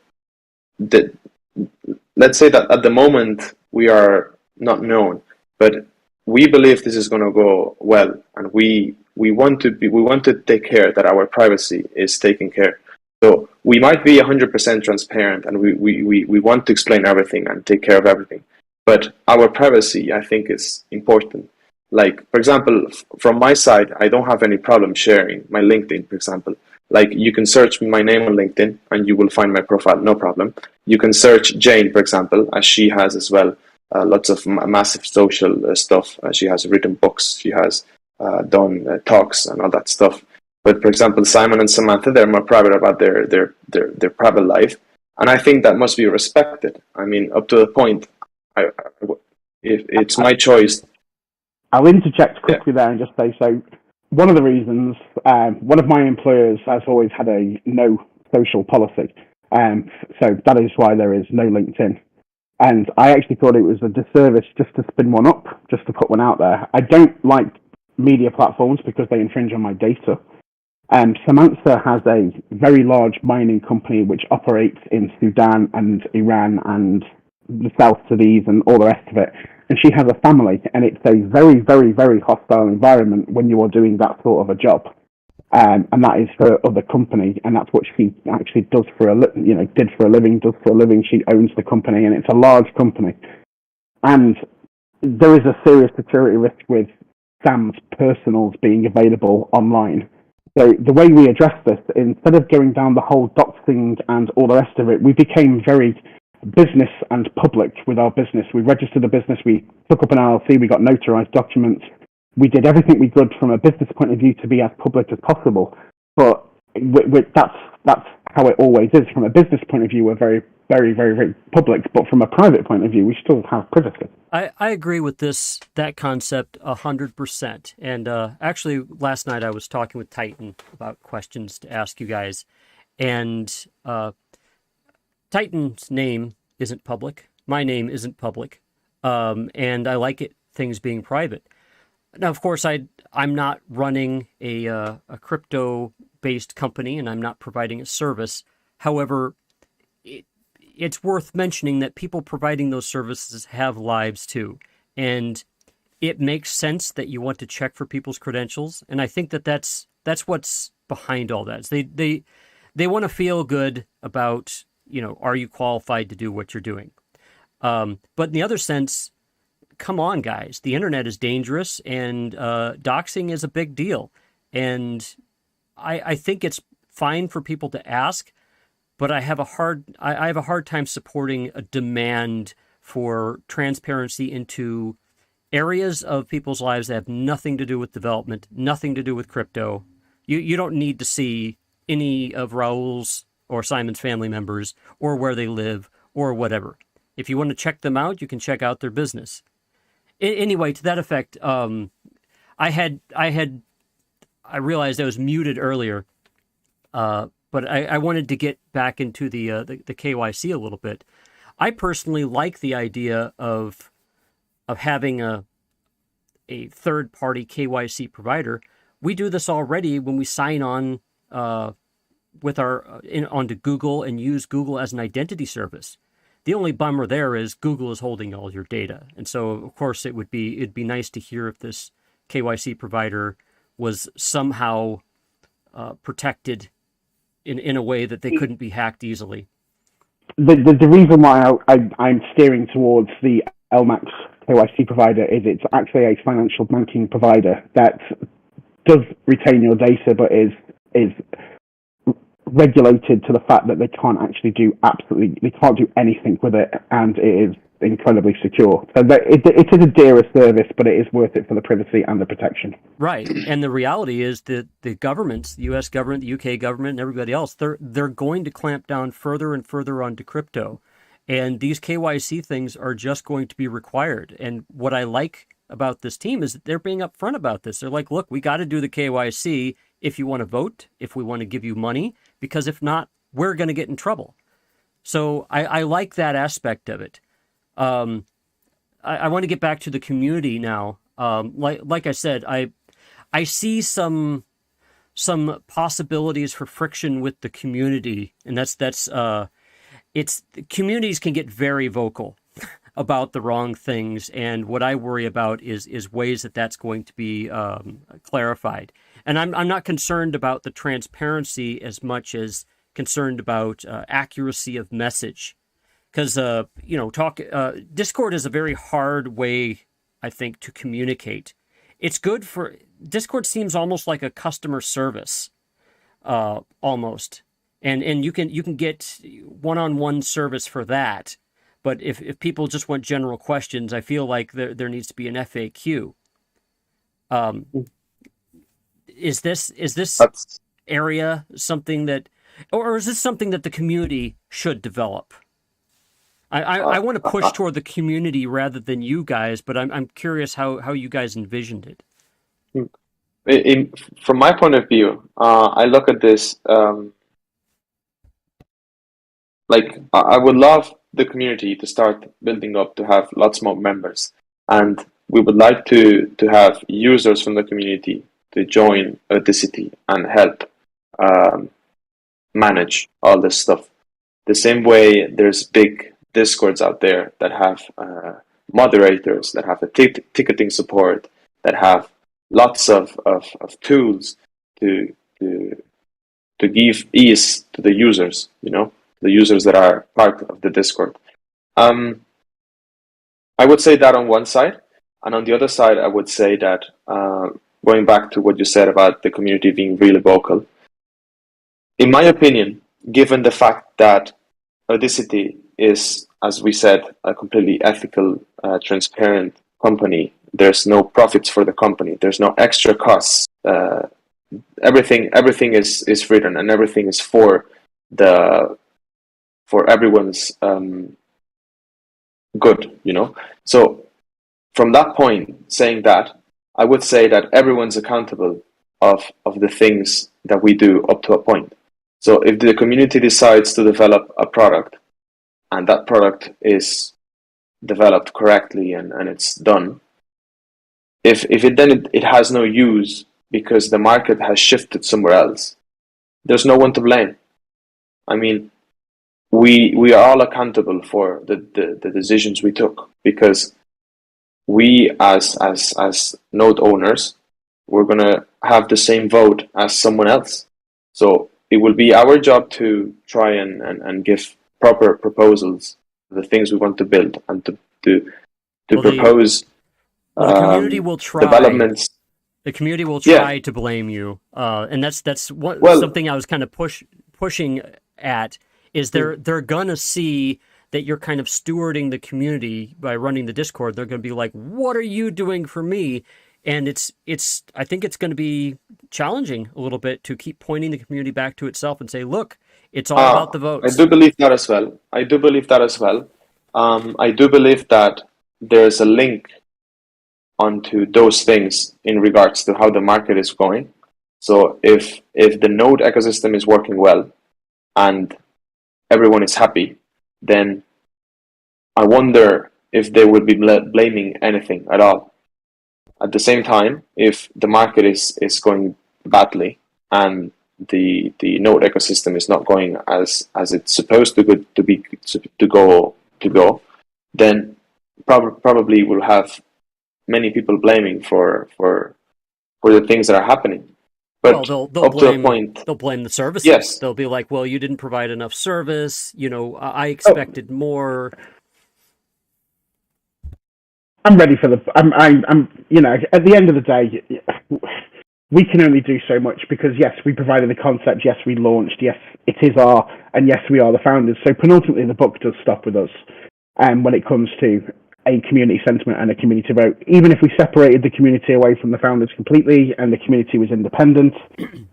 let's say that at the moment we are not known, but we believe this is going to go well, and we want to take care that our privacy is taken care. So we might be 100% transparent, and we want to explain everything and take care of everything, but our privacy, I think, is important. Like, for example, from my side, I don't have any problem sharing my LinkedIn, for example. Like, you can search my name on LinkedIn and you will find my profile, no problem. You can search Jane, for example, as she has as well lots of massive social stuff. She has written books, she has done talks and all that stuff. But for example, Simon and Samantha, they're more private about their private life, and I think that must be respected. I mean, up to the point, it's my choice. I'll interject quickly there and just say, so one of the reasons, one of my employers has always had a no social policy. So that is why there is no LinkedIn. And I actually thought it was a disservice just to spin one up, just to put one out there. I don't like media platforms because they infringe on my data. Samantha has a very large mining company which operates in Sudan and Iran and the South Sudanese and all the rest of it. And she has a family, and it's a very, very, very hostile environment when you are doing that sort of a job. And that is her other company, and that's what she actually does for a does for a living. She owns the company, and it's a large company. And there is a serious security risk with Sam's personals being available online. So the way we address this, instead of going down the whole doxing and all the rest of it, we became very business and public with our business. We registered a business, we took up an LLC, we got notarized documents. We did everything we could from a business point of view to be as public as possible. But that's how it always is. From a business point of view, we're very, very, very, very public. But from a private point of view, we still have privacy. I agree with that concept 100%. And actually, last night I was talking with Titan about questions to ask you guys. And Titan's name isn't public. My name isn't public. And I like things being private. Now, of course, I'm not running a crypto-based company, and I'm not providing a service. However, it's worth mentioning that people providing those services have lives too, and it makes sense that you want to check for people's credentials. And I think that's what's behind all that. They want to feel good about, are you qualified to do what you're doing? But in the other sense, come on, guys, the internet is dangerous, and doxing is a big deal. And I think it's fine for people to ask, but I have a hard time supporting a demand for transparency into areas of people's lives that have nothing to do with development, nothing to do with crypto. You don't need to see any of Raul's or Simon's family members or where they live or whatever. If you want to check them out, you can check out their business. Anyway, to that effect, I realized I was muted earlier, but I wanted to get back into the KYC a little bit. I personally like the idea of having a third-party KYC provider. We do this already when we sign on with onto Google and use Google as an identity service. The only bummer there is Google is holding all your data, and so of course it'd be nice to hear if this KYC provider was somehow protected in a way that they couldn't be hacked easily. The reason why I'm steering towards the LMAX KYC provider is it's actually a financial banking provider that does retain your data, but is regulated to the fact that they can't do anything with it, and it is incredibly secure. So it is a dearer service, but it is worth it for the privacy and the protection. Right, and the reality is that the governments, the U.S. government, the UK government, and everybody else, they're going to clamp down further and further onto crypto, and these KYC things are just going to be required. And what I like about this team is that they're being upfront about this. They're like, look, we got to do the KYC if you want to vote, if we want to give you money, because if not, we're going to get in trouble. So I like that aspect of it. I want to get back to the community now. Like I said, I see some possibilities for friction with the community, and communities can get very vocal about the wrong things, and what I worry about is ways that that's going to be clarified. And I'm not concerned about the transparency as much as concerned about accuracy of message, because Discord is a very hard way, I think, to communicate. It's good for Discord seems almost like a customer service, almost, and you can get one-on-one service for that. But if people just want general questions, I feel like there needs to be an FAQ. Is this area something that, or is this something that the community should develop? I want to push toward the community rather than you guys, but I'm curious how you guys envisioned it. From my point of view, I look at this like I would love the community to start building up, to have lots more members, and we would like to have users from the community to join Audicity and help manage all this stuff. The same way there's big Discords out there that have moderators, that have a ticketing support, that have lots of tools to give ease to the users, the users that are part of the Discord. I would say that on one side, and on the other side, I would say that going back to what you said about the community being really vocal, in my opinion, given the fact that Audicity is, as we said, a completely ethical, transparent company, there's no profits for the company, there's no extra costs. Everything is written, and everything is for everyone's good, So from that point, saying that, I would say that everyone's accountable of the things that we do up to a point. So if the community decides to develop a product, and that product is developed correctly and it's done, if it has no use because the market has shifted somewhere else, there's no one to blame. I mean, we are all accountable for the decisions we took, because we as node owners, we're gonna have the same vote as someone else. So it will be our job to try and give proper proposals, the things we want to build, and to propose the community will try developments. The community will try to blame you, and that's something I was kind of pushing at. Is they're gonna see that you're kind of stewarding the community by running the Discord. They're going to be like, what are you doing for me? And I think it's going to be challenging a little bit to keep pointing the community back to itself and say, look, it's all about the votes. I do believe that as well. I do believe that there's a link onto those things in regards to how the market is going. So if the node ecosystem is working well and everyone is happy, then I wonder if they would be blaming anything at all. At the same time, if the market is going badly and the node ecosystem is not going as it's supposed to go, then probably we'll have many people blaming for the things that are happening. But they'll blame the services. Yes. They'll be like, well, you didn't provide enough service. I expected more. I'm ready for I'm at the end of the day, we can only do so much because yes, we provided the concept, yes, we launched, yes, it is and yes, we are the founders. So penultimately, the buck does stop with us. When it comes to a community sentiment and a community vote, even if we separated the community away from the founders completely and the community was independent,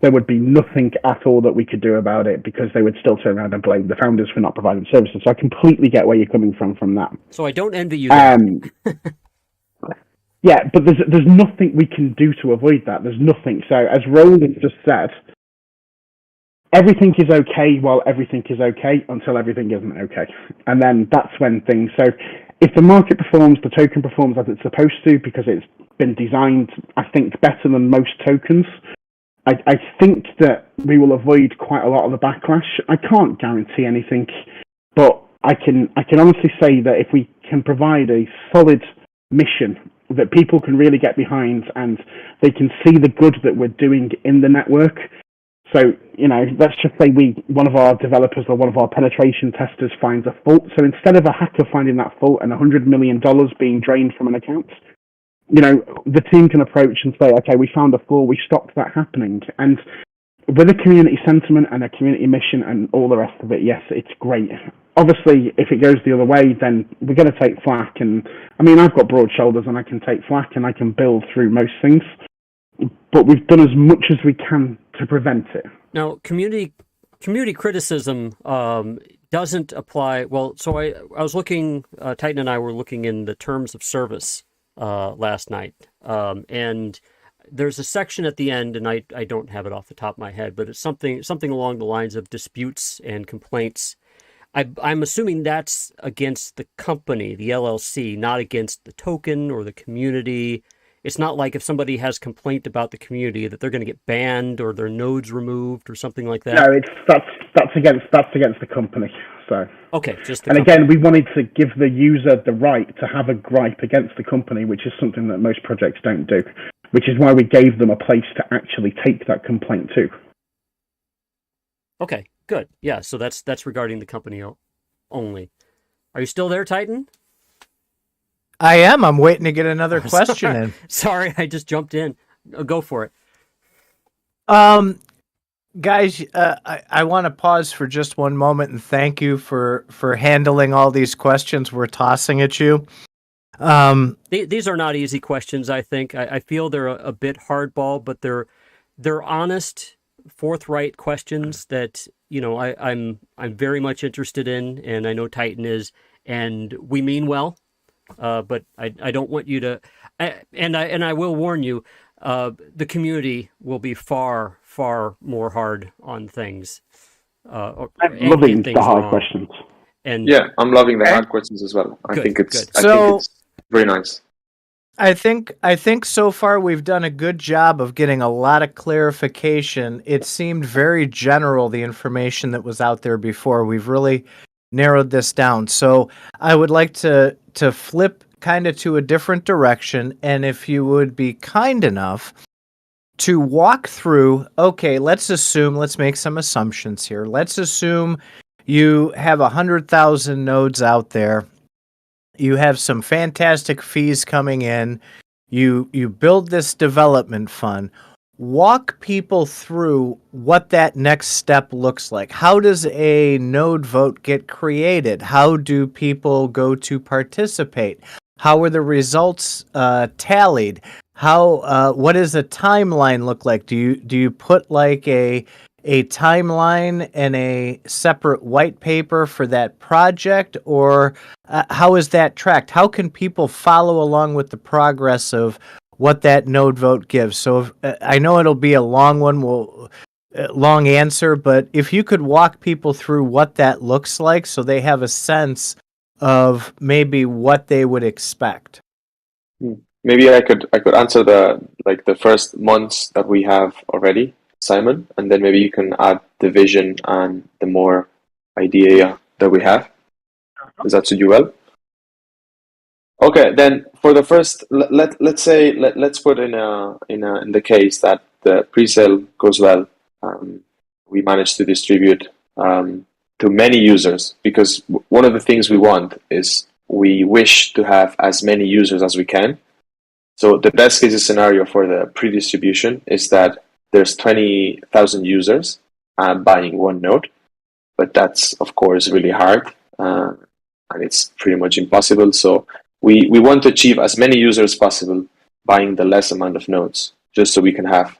there would be nothing at all that we could do about it because they would still turn around and blame the founders for not providing services. So I completely get where you're coming from that. So I don't envy you. Yeah, but there's nothing we can do to avoid that. There's nothing. So as Roland just said, everything is okay while everything is okay until everything isn't okay. And then that's when things... So if the market performs, the token performs as it's supposed to because it's been designed, I think, better than most tokens, I think that we will avoid quite a lot of the backlash. I can't guarantee anything, but I can honestly say that if we can provide a solid mission that people can really get behind and they can see the good that we're doing in the network. So, let's just say one of our developers or one of our penetration testers finds a fault. So instead of a hacker finding that fault and $100 million being drained from an account, the team can approach and say, okay, we found a flaw, we stopped that happening. And with a community sentiment and a community mission and all the rest of it, yes, it's great. Obviously, if it goes the other way, then we're going to take flack. And I've got broad shoulders and I can take flack and I can build through most things. But we've done as much as we can to prevent it. Now, community criticism doesn't apply. Well, so I was looking, Titan and I were looking in the terms of service last night. And there's a section at the end, and I don't have it off the top of my head, but it's something along the lines of disputes and complaints. I'm assuming that's against the company, the LLC, not against the token or the community. It's not like if somebody has complaint about the community that they're going to get banned or their nodes removed or something like that. No, that's against the company. So okay, just again, we wanted to give the user the right to have a gripe against the company, which is something that most projects don't do. Which is why we gave them a place to actually take that complaint to. Okay, good. Yeah, so that's regarding the company only. Are you still there, Titan? I am. I'm waiting to get another question in. Sorry, I just jumped in. Go for it. Guys, I want to pause for just one moment and thank you for handling all these questions we're tossing at you. These are not easy questions, I think. I feel they're a bit hardball, but they're honest, forthright questions that, I'm very much interested in, and I know Titan is, and we mean well. But I don't want you to, and I will warn you, the community will be far, far more hard on things. I'm loving the hard questions. And yeah, I'm loving the hard questions as well. I think it's very nice. I think so far we've done a good job of getting a lot of clarification. It seemed very general, the information that was out there before. We've really narrowed this down. So I would like to flip kind of to a different direction. And if you would be kind enough to walk through, okay, let's make some assumptions here. Let's assume you have 100,000 nodes out there. You have some fantastic fees coming in. You build this development fund. walk people through what that next step looks like. How does a node vote get created? How do people go to participate? How are the results tallied? How what does a timeline look like? Do you put like a timeline and a separate white paper for that project, or how is that tracked? How can people follow along with the progress of what that node vote gives? So I know it'll be a long one, long answer, but if you could walk people through what that looks like so they have a sense of maybe what they would expect. Maybe I could answer the first months that we have already, Simon, and then maybe you can add the vision and the more idea that we have. Does that suit you well? Okay, then for the first, let's put in the case that the pre-sale goes well. We manage to distribute to many users, because one of the things we want is we wish to have as many users as we can. So the best case scenario for the pre-distribution is that there's 20,000 users buying one node, but that's of course really hard and it's pretty much impossible. So we want to achieve as many users as possible buying the less amount of nodes, just so we can have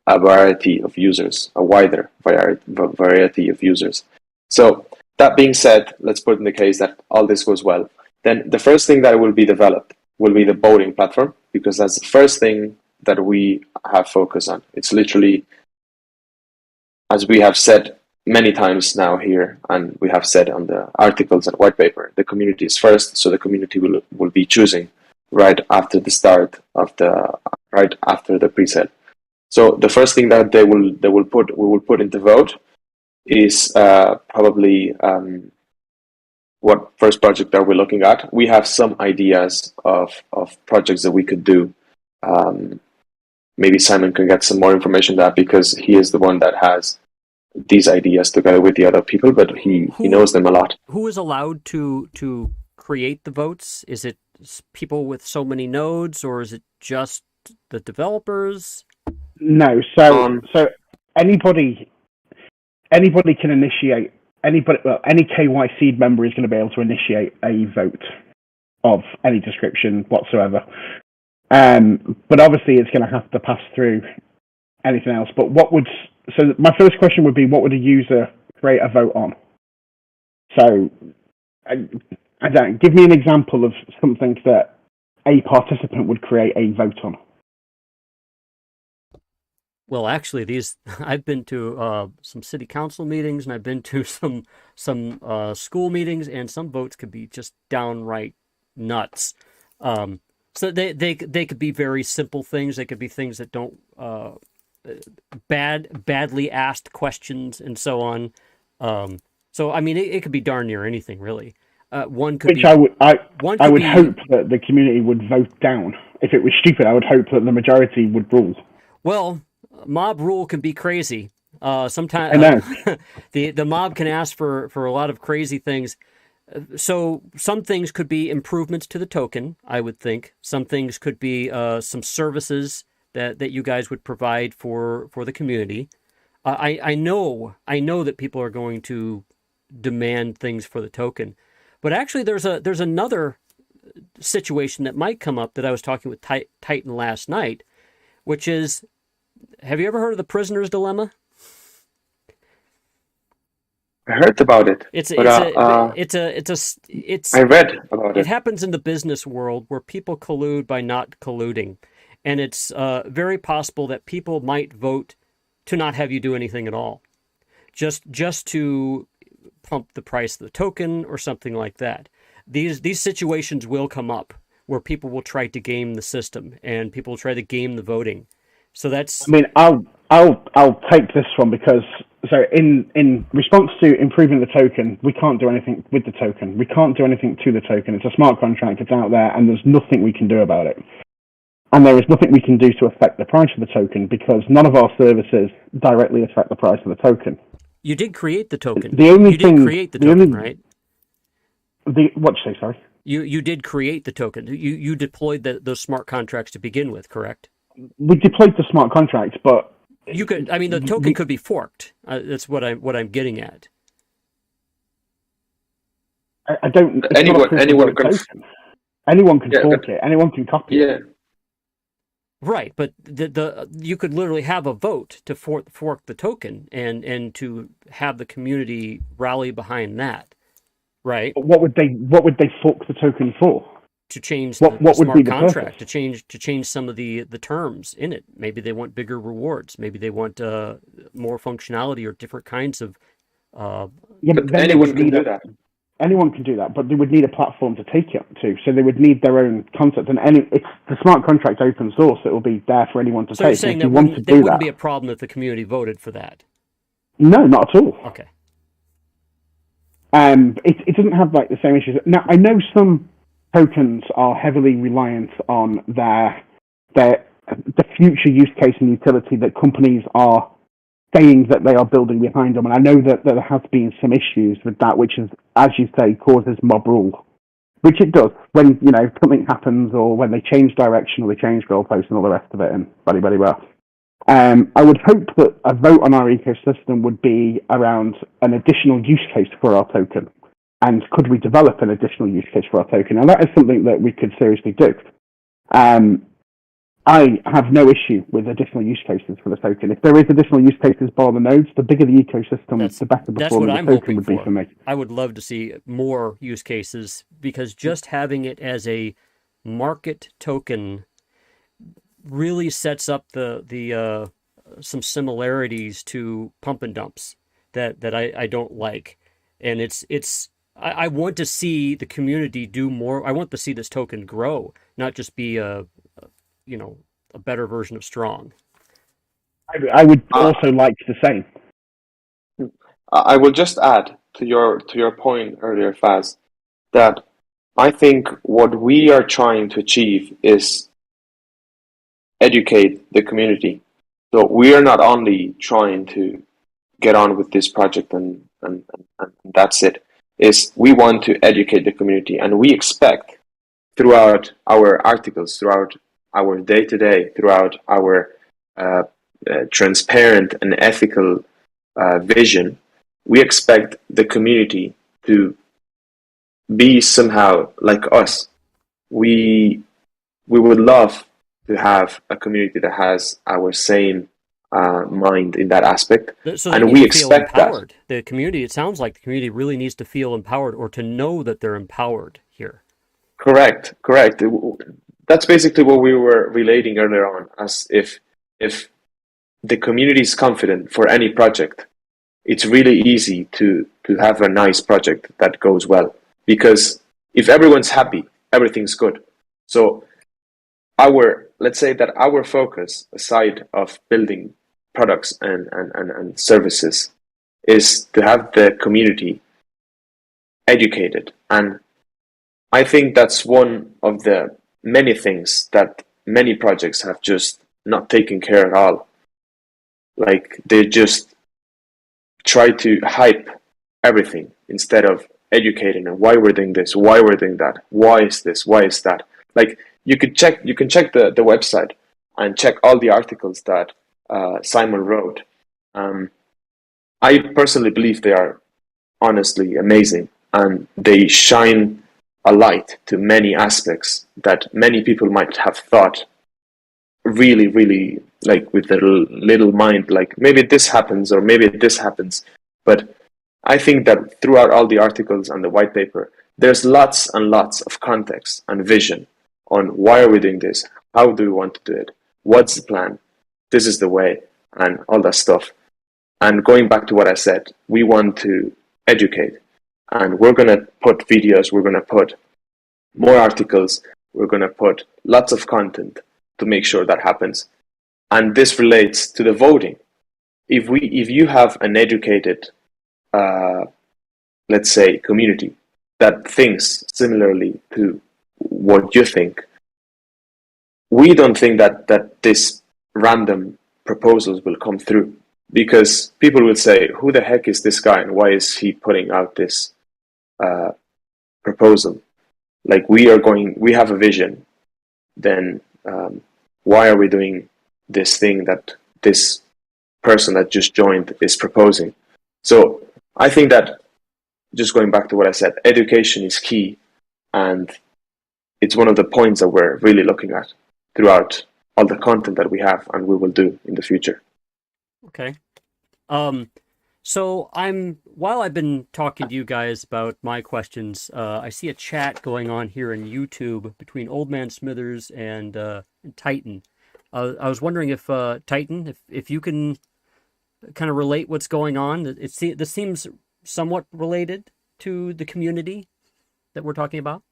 a variety of users, a wider variety of users. So that being said, let's put in the case that all this goes well. Then the first thing that will be developed will be the voting platform, because that's the first thing that we have focused on. It's literally, as we have said many times now here, and we have said on the articles and white paper, the community is first, so the community will be choosing right after the start of right after the pre-sale. So the first thing that we will put into vote is probably what first project are we looking at. We have some ideas of projects that we could do. Maybe Simon can get some more information on that, because he is the one that has these ideas together with the other people, but he knows them a lot. Who is allowed to create the votes? Is it people with so many nodes, or is it just the developers? No, so anybody can initiate. Any KYC member is going to be able to initiate a vote of any description whatsoever. But obviously, it's going to have to pass through anything else. But so my first question would be, what would a user create a vote on? So, I don't give me an example of something that a participant would create a vote on. Well, actually, I've been to some city council meetings, and I've been to some school meetings, and some votes could be just downright nuts. So they could be very simple things. They could be things that don't badly asked questions and so on. So I mean, it could be darn near anything, really. One could Which I would hope that the community would vote down. If it was stupid, I would hope that the majority would rule. Well, mob rule can be crazy. Sometimes the mob can ask for a lot of crazy things. So some things could be improvements to the token, I would think. Some things could be some services that you guys would provide for the community. I know that people are going to demand things for the token, but actually there's another situation that might come up that I was talking with Titan last night, which is, have you ever heard of the prisoner's dilemma? I heard about it. I read about it. It happens in the business world where people collude by not colluding, and it's very possible that people might vote to not have you do anything at all, just to pump the price of the token or something like that. These situations will come up where people will try to game the system and people will try to game the voting. So that's. I mean, I'll take this one, because so in response to improving the token, we can't do anything with the token. We can't do anything to the token. It's a smart contract. It's out there, and there's nothing we can do about it. And there is nothing we can do to affect the price of the token, because none of our services directly affect the price of the token. You did create the token. You did create the token, right? What did you say? Sorry. You did create the token. You deployed those smart contracts to begin with, correct? we deployed the smart contract, but You could, I mean, the token could be forked. That's what I'm getting at. I don't. It's Anyone, not a proof of anyone work can. token. Anyone can Yeah, fork it. Anyone can copy it. yeah. Right, but the you could literally have a vote to fork the token and to have the community rally behind that, right? But what would they fork the token for? To change What the would smart be the contract, purpose? to change some of the terms in it. Maybe they want bigger rewards. Maybe they want more functionality or different kinds of. Yeah, But then they anyone would can need do that. anyone can do that, but they would need a platform to take it to. So they would need their own concept. And it's the smart contract open source. It will be there for anyone to So you're take. saying And that if you want to do wouldn't that, be a problem if the community voted for that? no, not at all. Okay. It doesn't have like the same issues. Now I know some tokens are heavily reliant on the future use case and utility that companies are saying that they are building behind them. And I know that there has been some issues with that, which is, as you say, causes mob rule, which it does when something happens or when they change direction or they change goalposts and all the rest of it and blah. I would hope that a vote on our ecosystem would be around an additional use case for our token. And could we develop an additional use case for our token? And that is something that we could seriously do. I have no issue with additional use cases for the token. If there is additional use cases bar the nodes, the bigger the ecosystem, the better performing the token would be for me. I would love to see more use cases because just having it as a market token really sets up the some similarities to pump and dumps that I don't like, and I want to see the community do more. I want to see this token grow, not just be a better version of Strong. I would also like the same. I will just add to your point earlier, Faz, that I think what we are trying to achieve is educate the community. So we are not only trying to get on with this project and that's it. Is we want to educate the community, and we expect throughout our articles, throughout our day-to-day, throughout our transparent and ethical vision, we expect the community to be somehow like us. We would love to have a community that has our same mind in that aspect, So and we expect that. The community, it sounds like the community really needs to feel empowered or to know that they're empowered here. Correct. That's basically what we were relating earlier on, as if the community is confident for any project, it's really easy to have a nice project that goes well. Because if everyone's happy, everything's good. So let's say that our focus, aside of building products and services, is to have the community educated. And I think that's one of the many things that many projects have just not taken care at all. Like they just try to hype everything instead of educating and why we're doing this, why we're doing that, why is this, why is that. Like you can check the website and check all the articles that Simon wrote. I personally believe they are honestly amazing, and they shine a light to many aspects that many people might have thought really, really, like with their little mind, like maybe this happens or maybe this happens. But I think that throughout all the articles and the white paper, there's lots and lots of context and vision on why are we doing this, how do we want to do it, what's the plan, this is the way, and all that stuff. And going back to what I said, we want to educate, and we're going to put videos, we're going to put more articles, we're going to put lots of content to make sure that happens. And this relates to the voting. If you have an educated, let's say, community that thinks similarly to what you think, we don't think that this random proposals will come through, because people will say, who the heck is this guy and why is he putting out this proposal? Like we have a vision, then why are we doing this thing that this person that just joined is proposing? So I think that, just going back to what I said, education is key, and it's one of the points that we're really looking at throughout all the content that we have and we will do in the future. Okay. So while I've been talking to you guys about my questions, I see a chat going on here in YouTube between Old Man Smithers and Titan. I was wondering if Titan, if you can kind of relate what's going on. This seems somewhat related to the community that we're talking about.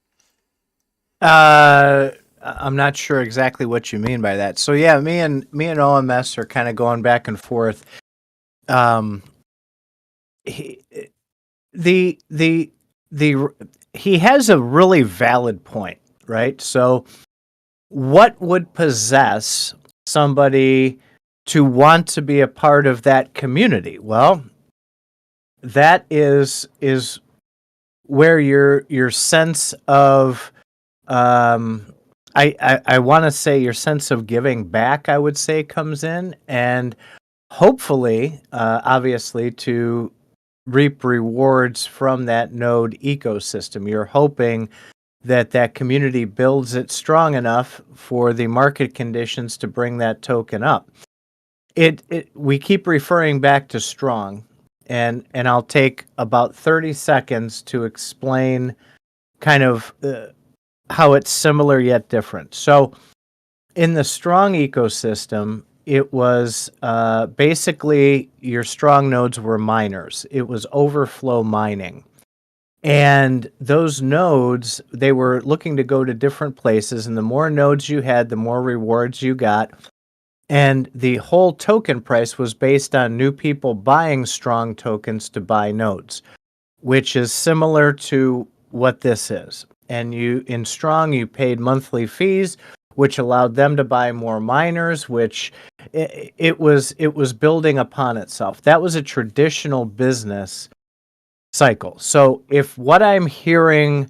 I'm not sure exactly what you mean by that. So yeah, me and OMS are kind of going back and forth. He has a really valid point, right? So what would possess somebody to want to be a part of that community? Well, that is where your sense of I want to say your sense of giving back, I would say, comes in, and hopefully, obviously, to reap rewards from that node ecosystem. You're hoping that community builds it strong enough for the market conditions to bring that token up. We keep referring back to strong, and I'll take about 30 seconds to explain kind of how it's similar yet different. So in the strong ecosystem, it was basically your strong nodes were miners. It was overflow mining. And those nodes, they were looking to go to different places, and the more nodes you had, the more rewards you got. And the whole token price was based on new people buying strong tokens to buy nodes, which is similar to what this is. And in strong, you paid monthly fees, which allowed them to buy more miners, which it was building upon itself. That was a traditional business cycle. So if what I'm hearing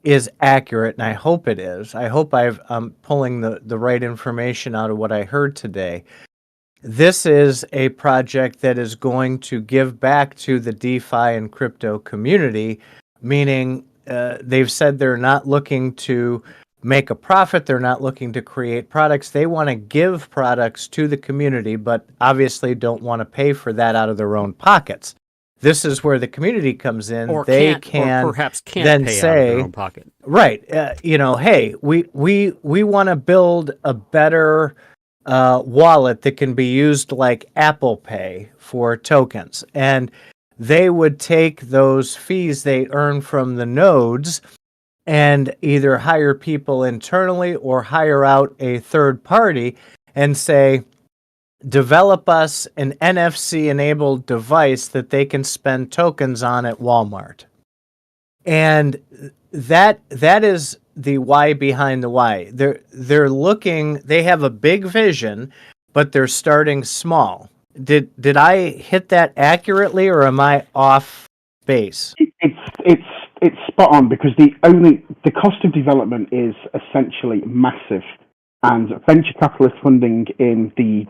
is accurate, and I hope it is, I hope I'm pulling the right information out of what I heard today, this is a project that is going to give back to the DeFi and crypto community, meaning they've said they're not looking to make a profit. They're not looking to create products. They want to give products to the community, but obviously don't want to pay for that out of their own pockets. This is where the community comes in. Or they can, or perhaps can't then pay say, out of their own pocket. Right. Hey, we want to build a better wallet that can be used like Apple Pay for tokens. And they would take those fees they earn from the nodes and either hire people internally or hire out a third party and say, develop us an NFC-enabled device that they can spend tokens on at Walmart. And that is the why behind the why. They're looking, they have a big vision, but they're starting small. Did I hit that accurately, or am I off base? It's spot on, because the cost of development is essentially massive, and venture capitalist funding in the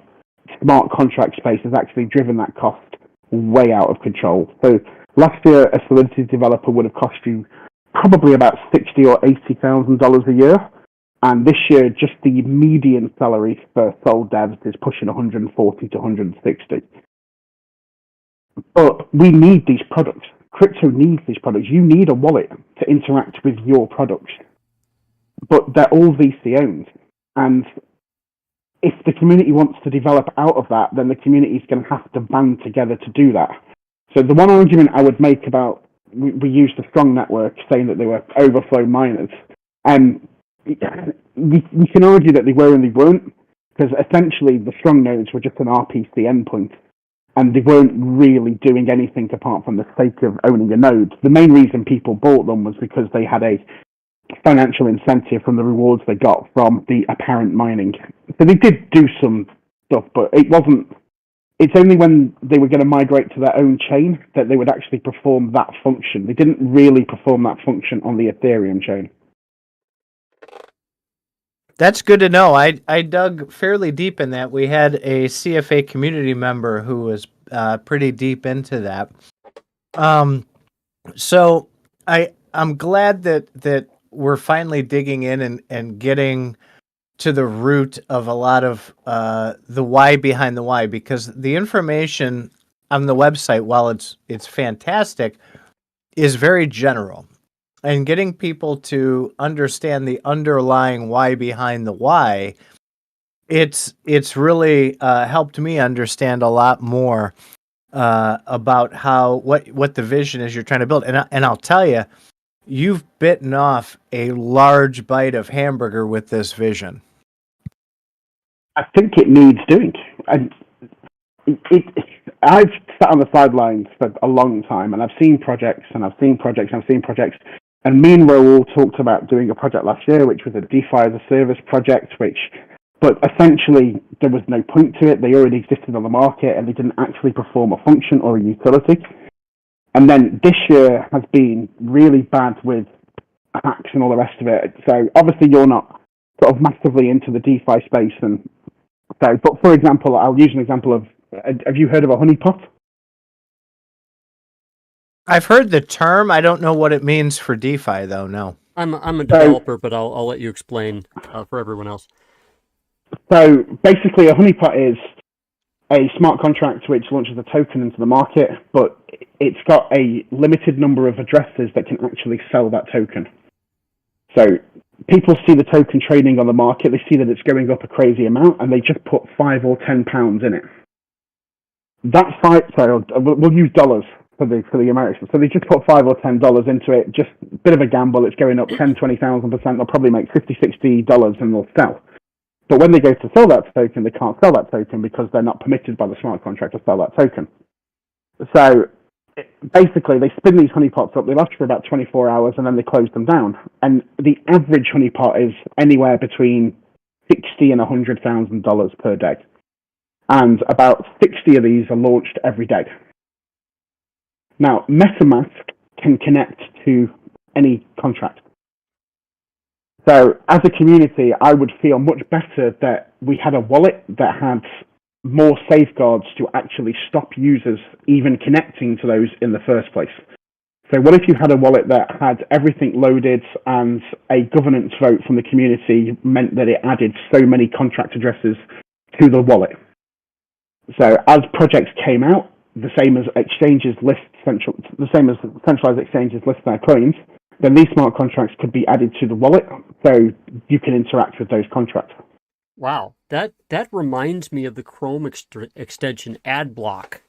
smart contract space has actually driven that cost way out of control. So last year, a Solidity developer would have cost you probably about $60,000 or $80,000 a year, and this year, just the median salary for sole devs is pushing 140 to 160. But we need these products. Crypto needs these products. You need a wallet to interact with your products, but they're all VC owned, and if the community wants to develop out of that, then the community is going to have to band together to do that. So the one argument I would make about we used the strong network saying that they were overflow miners, and we can argue that they were and they weren't, because essentially the strong nodes were just an RPC endpoint, and they weren't really doing anything apart from the sake of owning a node. The main reason people bought them was because they had a financial incentive from the rewards they got from the apparent mining. So they did do some stuff, but it's only when they were going to migrate to their own chain that they would actually perform that function. They didn't really perform that function on the Ethereum chain. That's good to know. I dug fairly deep in that. We had a CFA community member who was pretty deep into that. So I'm glad that we're finally digging in and getting to the root of a lot of the why behind the why, because the information on the website, while it's fantastic, is very general. And getting people to understand the underlying why behind the why, it's really helped me understand a lot more about what the vision is you're trying to build. And I'll tell you, you've bitten off a large bite of hamburger with this vision. I think it needs doing. And I've sat on the sidelines for a long time, and I've seen projects, and I've seen projects, and I've seen projects. And me and Raoul talked about doing a project last year, which was a DeFi as a service project, but essentially there was no point to it. They already existed on the market, and they didn't actually perform a function or a utility. And then this year has been really bad with hacks and all the rest of it. So obviously you're not sort of massively into the DeFi space, and so. But for example, I'll use an example of. Have you heard of a honeypot? I've heard the term. I don't know what it means for DeFi, though. No. I'm a developer, but I'll let you explain for everyone else. So basically, a honeypot is a smart contract which launches a token into the market, but it's got a limited number of addresses that can actually sell that token. So people see the token trading on the market, they see that it's going up a crazy amount, and they just put £5 or £10 in it. That's we'll use dollars for the Americans. So they just put $5 or $10 into it, just a bit of a gamble. It's going up 10,000-20,000%. They'll probably make $50-$60 and they'll sell. But when they go to sell that token, they can't sell that token because they're not permitted by the smart contract to sell that token. So basically, they spin these honeypots up. They last for about 24 hours and then they close them down. And the average honeypot is anywhere between $60,000 and $100,000 per day. And about 60 of these are launched every day. Now, MetaMask can connect to any contract. So as a community, I would feel much better that we had a wallet that had more safeguards to actually stop users even connecting to those in the first place. So what if you had a wallet that had everything loaded and a governance vote from the community meant that it added so many contract addresses to the wallet? So as projects came out, the same as exchanges list the same as centralized exchanges list their coins, then these smart contracts could be added to the wallet, so you can interact with those contracts. Wow, that reminds me of the Chrome extension ad block.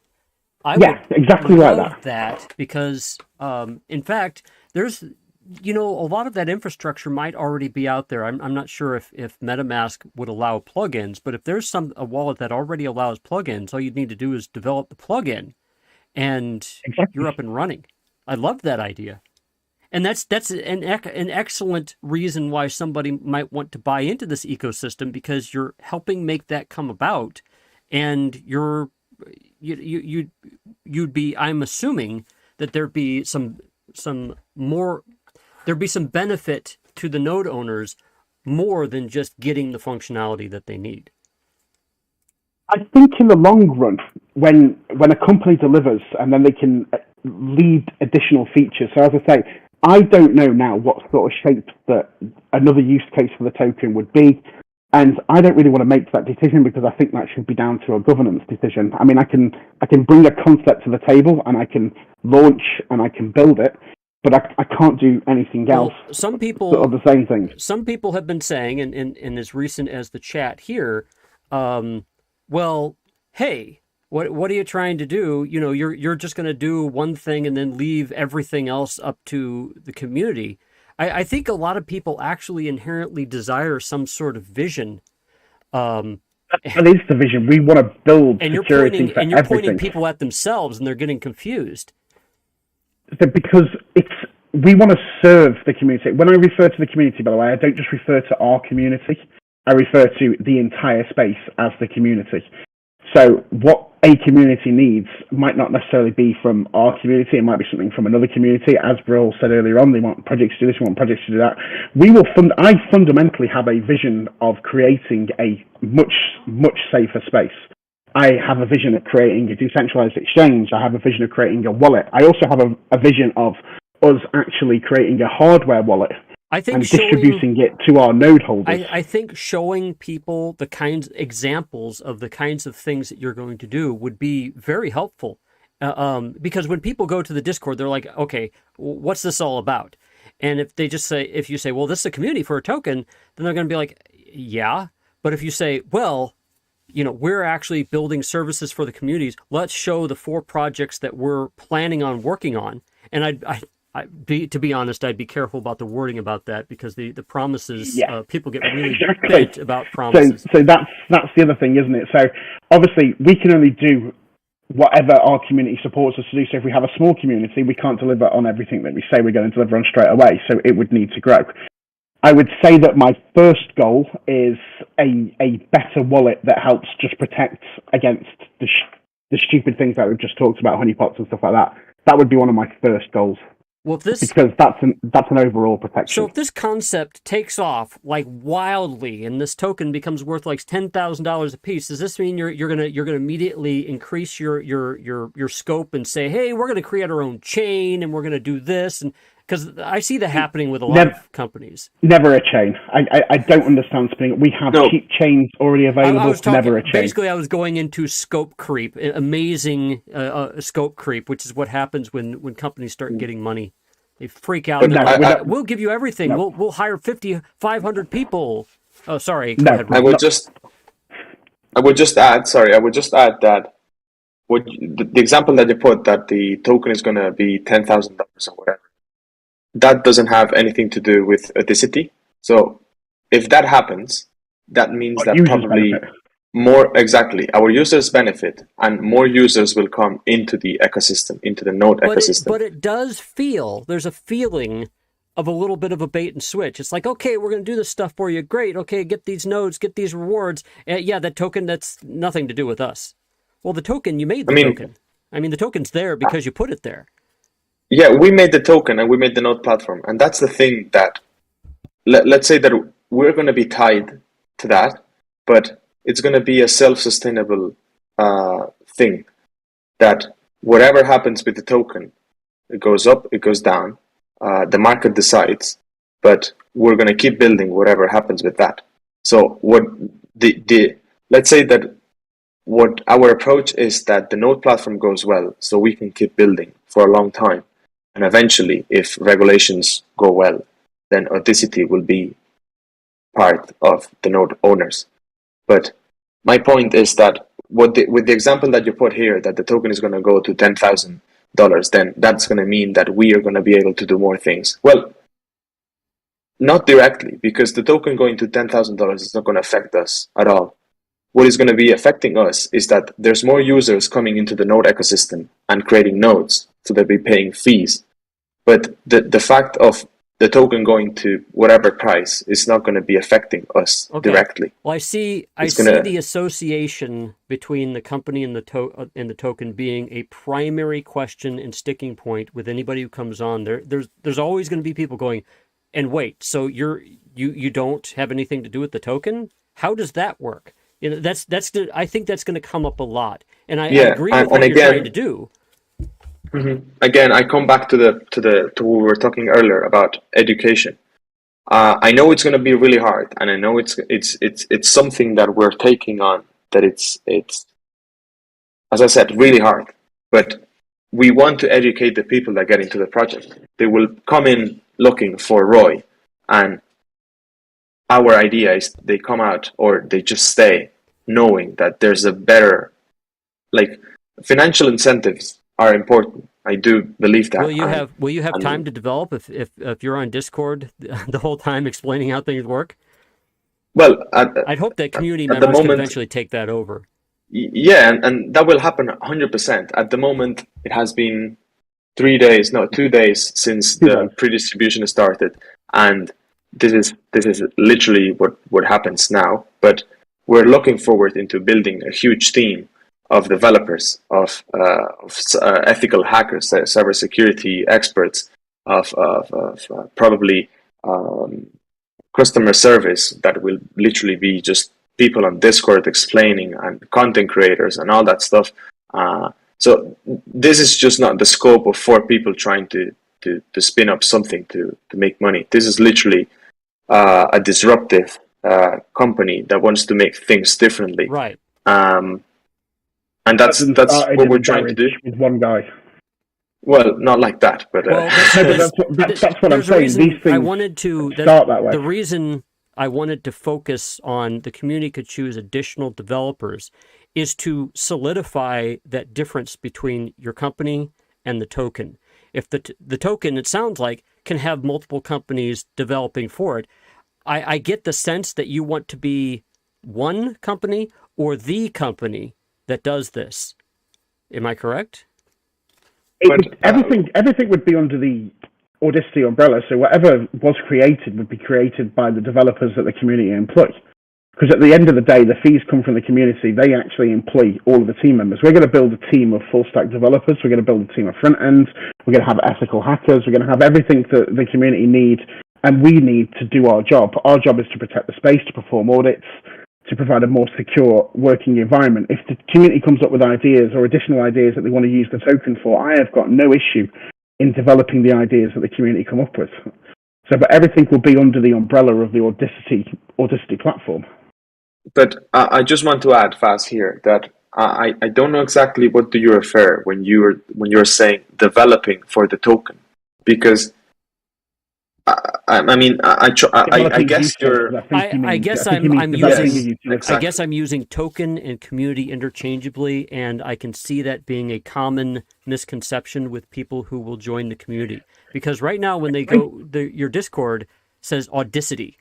Exactly like that because, in fact, there's a lot of that infrastructure might already be out there. I'm not sure if MetaMask would allow plugins, but if there's a wallet that already allows plugins, all you'd need to do is develop the plugin, and you're up and running. I love that idea. And that's an excellent reason why somebody might want to buy into this ecosystem, because you're helping make that come about, and you'd be. I'm assuming that there'd be some benefit to the node owners more than just getting the functionality that they need. I think in the long run, when a company delivers and then they can lead additional features. So as I say, I don't know now what sort of shape that another use case for the token would be. And I don't really want to make that decision because I think that should be down to a governance decision. I mean, I can bring a concept to the table and I can launch and I can build it, but I can't do anything else. Well, some people sort of the same thing. Some people have been saying, and as recent as the chat here, well, hey, what are you trying to do? You're just going to do one thing and then leave everything else up to the community. I think a lot of people actually inherently desire some sort of vision. That is the vision. We want to build security for everything. And you're pointing people at themselves, and they're getting confused. Because we want to serve the community. When I refer to the community, by the way, I don't just refer to our community. I refer to the entire space as the community. So what a community needs might not necessarily be from our community. It might be something from another community. As Brill said earlier on, they want projects to do this, we want projects to do that. I fundamentally have a vision of creating a much safer space. I have a vision of creating a decentralized exchange. I have a vision of creating a wallet. I also have a vision of us actually creating a hardware wallet and distributing it to our node holders. I think showing people the examples of the kinds of things that you're going to do would be very helpful. Because when people go to the Discord, they're like, okay, what's this all about? And if you say, well, this is a community for a token, then they're going to be like, yeah. But if you say, well, we're actually building services for the communities, let's show the 4 projects that we're planning on working on. And to be honest, I'd be careful about the wording about that, because the promises, people get really bent about promises. So that's the other thing, isn't it? So obviously we can only do whatever our community supports us to do. So if we have a small community, we can't deliver on everything that we say we're going to deliver on straight away. So it would need to grow. I would say that my first goal is a better wallet that helps just protect against the stupid things that we've just talked about, honeypots and stuff like that. That would be one of my first goals. Well, because that's an overall protection. So if this concept takes off like wildly, and this token becomes worth like $10,000 a piece, does this mean you're gonna immediately increase your scope and say, hey, we're gonna create our own chain and we're gonna do this? And because I see that happening with a lot of companies. Never a chain. I don't understand spinning. We have cheap chains already available. Never a chain. Basically, I was going into scope creep, amazing scope creep, which is what happens when companies start getting money. They freak out. We'll give you everything. No. We'll hire 500 people. Oh, sorry. Go ahead, I would just add that the example that you put, that the token is going to be $10,000 or whatever, that doesn't have anything to do with Audicity. So if that happens, that means that probably our users benefit, and more users will come into the ecosystem, into the node ecosystem. But it does there's a feeling of a little bit of a bait and switch. It's like, okay, we're going to do this stuff for you. Great. Okay, get these nodes, get these rewards. That token, that's nothing to do with us. Well, the token, you made the token. The token's there because you put it there. Yeah, we made the token and we made the node platform. And that's the thing that, let's say that we're going to be tied to that, but it's going to be a self-sustainable thing, that whatever happens with the token, it goes up, it goes down, the market decides, but we're going to keep building whatever happens with that. So let's say that what our approach is, that the node platform goes well, so we can keep building for a long time. And eventually, if regulations go well, then Audicity will be part of the node owners. But my point is that with the example that you put here, that the token is going to go to $10,000, then that's going to mean that we are going to be able to do more things. Well, not directly, because the token going to $10,000 is not going to affect us at all. What is going to be affecting us is that there's more users coming into the node ecosystem and creating nodes, so they'll be paying fees. But the fact of the token going to whatever price is not going to be affecting us directly. Well, I see the association between the company and the token being a primary question and sticking point with anybody who comes on. There's always going to be people going, and wait, so you don't have anything to do with the token? How does that work? I think that's going to come up a lot, and I agree with what you're trying to do. Mm-hmm. Again, I come back to what we were talking earlier about education. I know it's going to be really hard, and I know it's something that we're taking on, that it's as I said, really hard. But we want to educate the people that get into the project. They will come in looking for Roy, and our idea is they come out, or they just stay knowing that there's a better, financial incentives are important. I do believe that. Will you have time to develop if you're on Discord the whole time explaining how things work? Well, I'd hope that community members can eventually take that over. Yeah, and that will happen 100%. At the moment, it has been 2 days since the pre-distribution started, and this is literally what happens now. But we're looking forward into building a huge team of developers, of ethical hackers, cybersecurity experts, of probably customer service that will literally be just people on Discord explaining, and content creators and all that stuff. So this is just not the scope of 4 people trying to spin up something to make money. This is literally a disruptive company that wants to make things differently. Right. And that's what we're trying to do. With one guy. Well, not like that, but Well, that's what I'm there's a saying. reason These things I wanted to start that way. The reason I wanted to focus on the community could choose additional developers is to solidify that difference between your company and the token. If the token, it sounds like, can have multiple companies developing for it, I get the sense that you want to be one company or the company that does this. Am I correct? Everything would be under the Audicity umbrella, so whatever was created would be created by the developers that the community employ. Because at the end of the day, the fees come from the community. They actually employ all of the team members. We're going to build a team of full-stack developers. We're going to build a team of front-ends. We're going to have ethical hackers. We're going to have everything that the community need, and we need to do our job. Our job is to protect the space, to perform audits, to provide a more secure working environment. If the community comes up with ideas or additional ideas that they want to use the token for, I have got no issue in developing the ideas that the community come up with. So, but everything will be under the umbrella of the Audicity platform. But I just want to add fast here that I don't know exactly what do you refer when you're saying developing for the token, because I guess you're. I guess I'm using token and community interchangeably, and I can see that being a common misconception with people who will join the community. Because right now, when they go, your Discord says Audicity.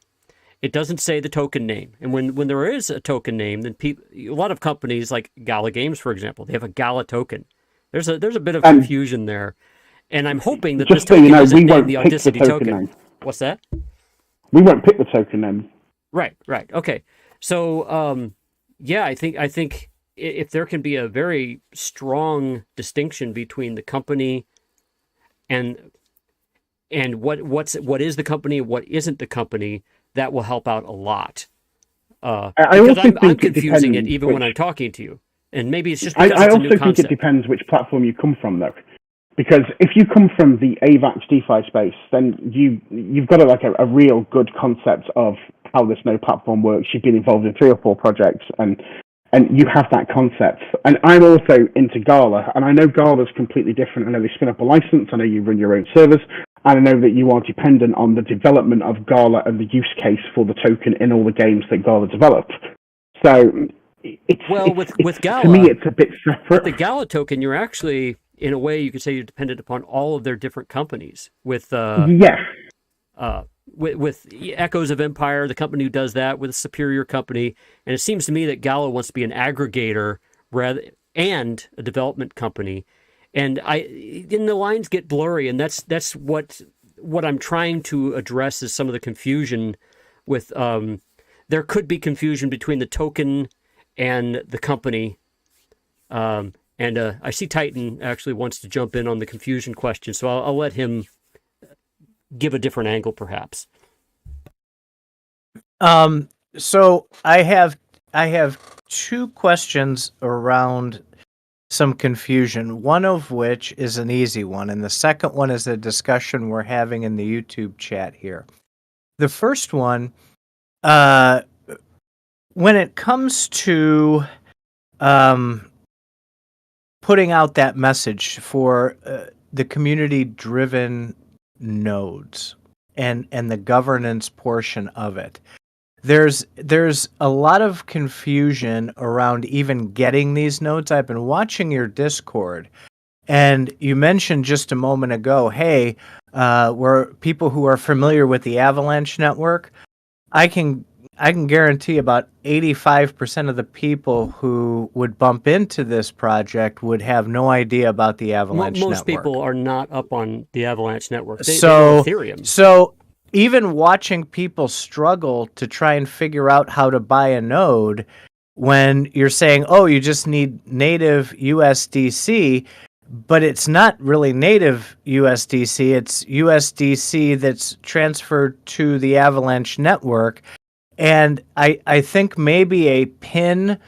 It doesn't say the token name, and when there is a token name, then a lot of companies like Gala Games, for example, they have a Gala token. There's a bit of confusion there. And I'm hoping that this token isn't named the Audicity token. What's that? We won't pick the token name. Right. Okay. So, yeah, I think if there can be a very strong distinction between the company and what is the company and what isn't the company, that will help out a lot. Because I'm confusing it even when I'm talking to you. And maybe it's just because it's a new concept. I also think it depends which platform you come from, though. Because if you come from the AVAX DeFi space, then you've got a real good concept of how this node platform works. You've been involved in 3 or 4 projects, and you have that concept. And I'm also into Gala, and I know Gala's completely different. I know they spin up a license. I know you run your own servers, and I know that you are dependent on the development of Gala and the use case for the token in all the games that Gala developed. So with Gala, to me, it's a bit separate. With the Gala token, you're actually, in a way, you could say you're dependent upon all of their different companies. With Echoes of Empire, the company who does that, with a Superior company, and it seems to me that Gala wants to be an aggregator and a development company, and the lines get blurry, and that's what I'm trying to address is some of the confusion with. There could be confusion between the token and the company. And I see Titan actually wants to jump in on the confusion question, so I'll let him give a different angle, perhaps. So I have 2 questions around some confusion, one of which is an easy one, and the second one is a discussion we're having in the YouTube chat here. The first one, when it comes to putting out that message for the community-driven nodes and the governance portion of it, there's a lot of confusion around even getting these nodes. I've been watching your Discord, and you mentioned just a moment ago, hey, we're people who are familiar with the Avalanche network. I can guarantee about 85% of the people who would bump into this project would have no idea about the Avalanche network. Most people are not up on the Avalanche network. They know Ethereum. So even watching people struggle to try and figure out how to buy a node, when you're saying, oh, you just need native USDC, but it's not really native USDC. It's USDC that's transferred to the Avalanche network. And I think maybe a pin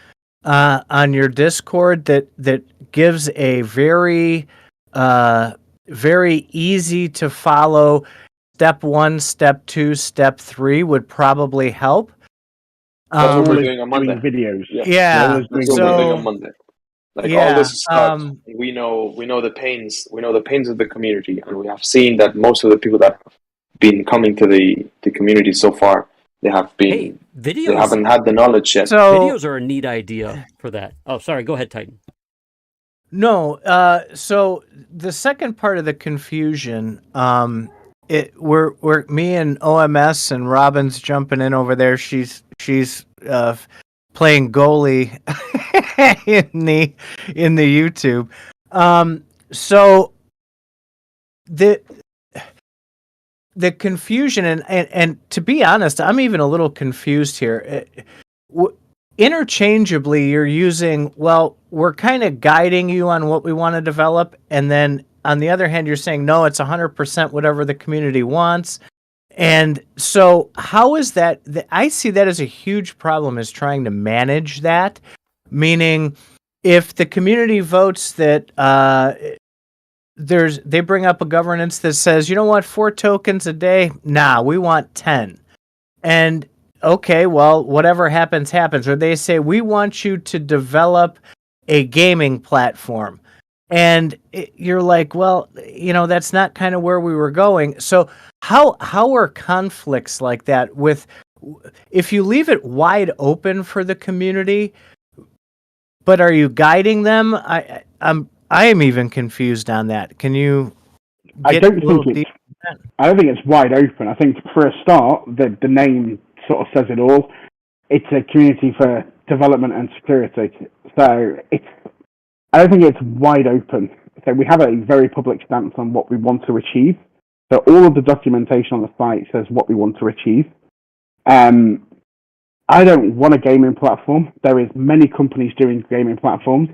on your Discord that gives a very easy to follow step 1, step 2, step 3 would probably help. That's what we're doing on Monday. Videos. Yeah. That's what we're doing on Monday. Like all this is stuff. We know the pains. We know the pains of the community, and we have seen that most of the people that have been coming to the community so far, they have been. Videos. They haven't had the knowledge yet. So, videos are a neat idea for that. Oh, sorry. Go ahead, Titan. No. So the second part of the confusion, we're me and OMS and Robin's jumping in over there. She's playing goalie in the YouTube. So the confusion and to be honest, I'm even a little confused here. Interchangeably, you're using, well, we're kind of guiding you on what we want to develop, and then on the other hand, you're saying no, it's 100% whatever the community wants. And so how is that? I see that as a huge problem, is trying to manage that. Meaning, if the community votes that they bring up a governance that says, you know what, 4 tokens a day? Nah, we want 10. And okay, well, whatever happens, happens. Or they say, we want you to develop a gaming platform. And you're like, well, that's not kind of where we were going. So how are conflicts like that if you leave it wide open for the community, but are you guiding them? I am even confused on that. Can you I don't think it's wide open. I think for a start, the name sort of says it all. It's a community for development and security. So I don't think it's wide open. So we have a very public stance on what we want to achieve. So all of the documentation on the site says what we want to achieve. I don't want a gaming platform. There is many companies doing gaming platforms.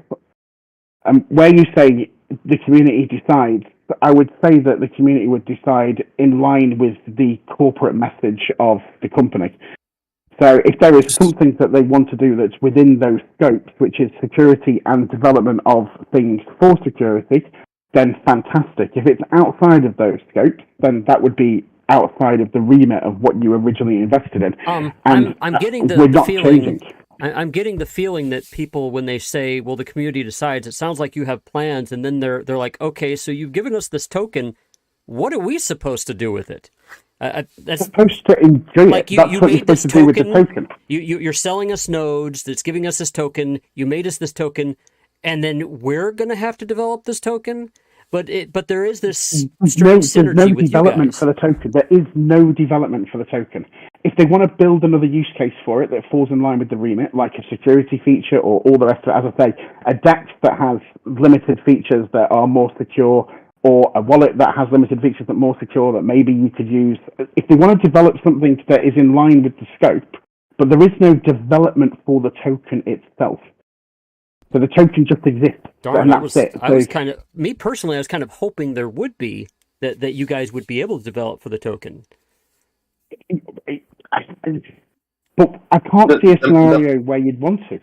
Where you say the community decides, I would say that the community would decide in line with the corporate message of the company. So if there is something that they want to do that's within those scopes, which is security and development of things for security, then fantastic. If it's outside of those scopes, then that would be outside of the remit of what you originally invested in. I'm getting the feeling. I'm getting the feeling that people, when they say, "Well, the community decides," it sounds like you have plans, and then they're like, "Okay, so you've given us this token. What are we supposed to do with it?" That's supposed to enjoy like it. That's what you're supposed to do with the token. You're selling us nodes. That's giving us this token. You made us this token, and then we're going to have to develop this token. But there is this strange synergy with you guys. There's no development for the token. There is no development for the token. If they want to build another use case for it that falls in line with the remit, like a security feature or all the rest of it, as I say, a DEX that has limited features that are more secure, or a wallet that has limited features that are more secure that maybe you could use. If they want to develop something that is in line with the scope, but there is no development for the token itself. So the token just exists, and that's it. I was kind of, me personally, I was kind of hoping there would be, that you guys would be able to develop for the token. But I can't see a scenario where you'd want to.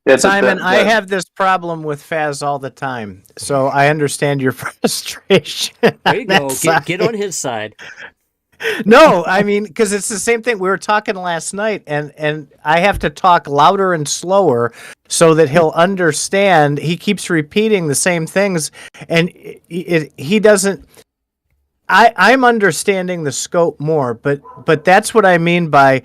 Yeah, Simon, I have this problem with Faz all the time, so I understand your frustration. There you go. Get on his side. No, I mean, because it's the same thing. We were talking last night, and I have to talk louder and slower so that he'll understand. He keeps repeating the same things, and he doesn't. I'm understanding the scope more, but that's what I mean by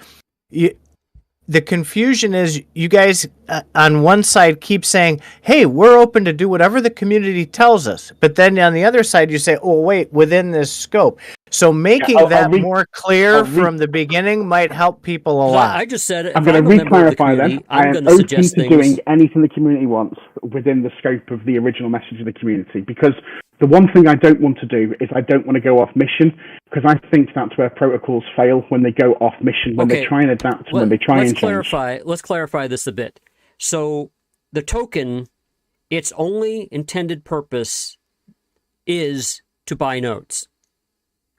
the confusion is you guys on one side keep saying, hey, we're open to do whatever the community tells us. But then on the other side, you say, oh, wait, within this scope. So making that more clear from the beginning might help people a lot. I just said it. I'm going to re-clarify that. I am open to doing anything the community wants within the scope of the original message of the community. Because The one thing I don't want to do is I don't want to go off mission, because I think that's where protocols fail, when they go off mission, when they try and adapt, when they try and change. Let's clarify this a bit. So the token, its only intended purpose is to buy nodes,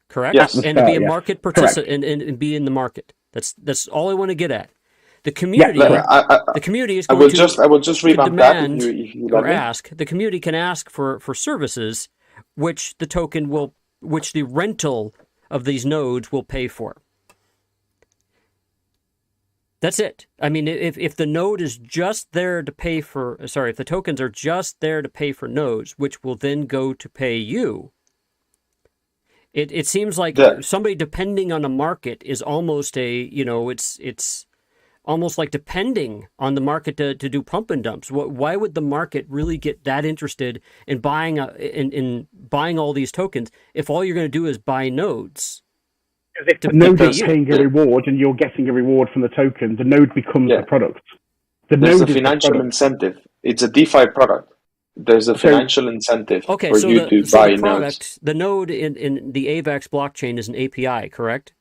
correct? Yes. And to be a market participant and be in the market. That's all I want to get at. The community, the community is going I will just revamp demand that if you or ask. The community can ask for services which the token will, which the rental of these nodes will pay for. That's it. I mean, if the node is just there to pay for, if the tokens are just there to pay for nodes, which will then go to pay you, it seems like somebody depending on a market is almost it's almost like depending on the market to do pump and dumps. Why would the market really get that interested in buying all these tokens if all you're going to do is buy nodes? If the node is paying a reward and you're getting a reward from the token, the node becomes the product. There's a financial incentive. It's a DeFi product. There's a financial incentive for you to buy nodes. The node in the AVAX blockchain is an API, correct?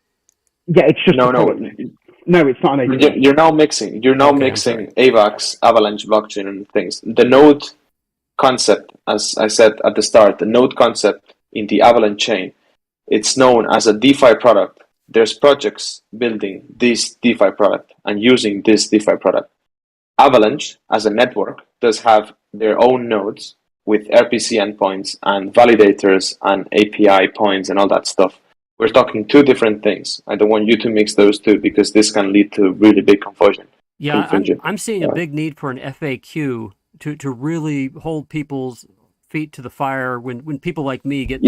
Yeah, it's just No, it's not an API. You're now mixing. Mixing AVAX, Avalanche blockchain, and things. The node concept, as I said at the start, the node concept in the Avalanche chain, it's known as a DeFi product. There's projects building this DeFi product and using this DeFi product. Avalanche, as a network, does have their own nodes with RPC endpoints and validators and API points and all that stuff. We're talking two different things. I don't want you to mix those two because this can lead to really big confusion. Yeah, I'm seeing a big need for an FAQ to really hold people's feet to the fire when people like me get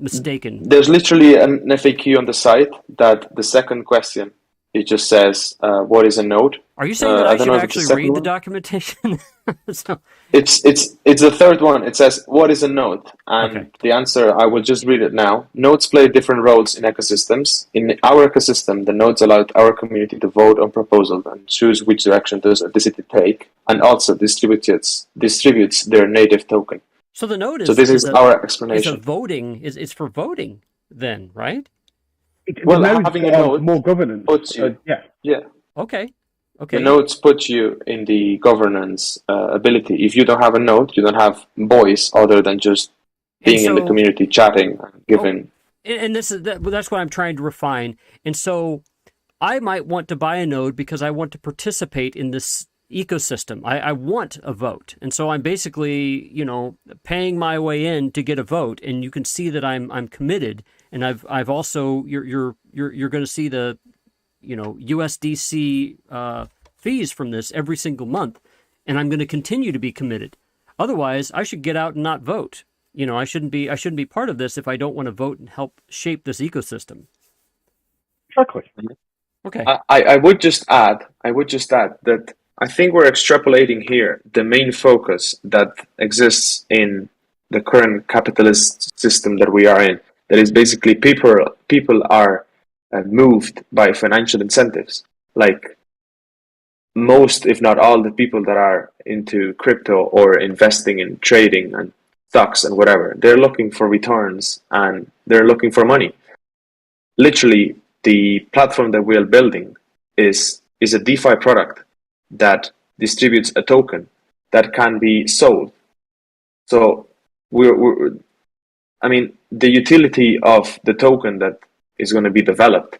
mistaken. There's literally an FAQ on the site that the second question, it just says, what is a node? Are you saying that I should actually read the documentation? It's the third one. It says, what is a node? And the answer, I will just read it now. Nodes play different roles in ecosystems. In our ecosystem, the nodes allow our community to vote on proposals and choose which direction does Audicity take, and also distributes their native token. So the node is... So this is our explanation. It's for voting then, right? Having a node more governance puts you... Okay. The nodes put you in the governance ability. If you don't have a node, you don't have voice other than just being in the community, chatting, and giving... And that's what I'm trying to refine. And so I might want to buy a node because I want to participate in this ecosystem. I want a vote. And so I'm basically, paying my way in to get a vote. And you can see that I'm committed. And I've also, you're going to see the, USDC fees from this every single month, and I'm going to continue to be committed. Otherwise, I should get out and not vote. I shouldn't be part of this if I don't want to vote and help shape this ecosystem. Exactly. Okay. I would just add that I think we're extrapolating here the main focus that exists in the current capitalist system that we are in. That is basically people are moved by financial incentives. Like most, if not all, the people that are into crypto or investing in trading and stocks and whatever, they're looking for returns and they're looking for money. Literally, the platform that we're building is a DeFi product that distributes a token that can be sold. So the utility of the token that is going to be developed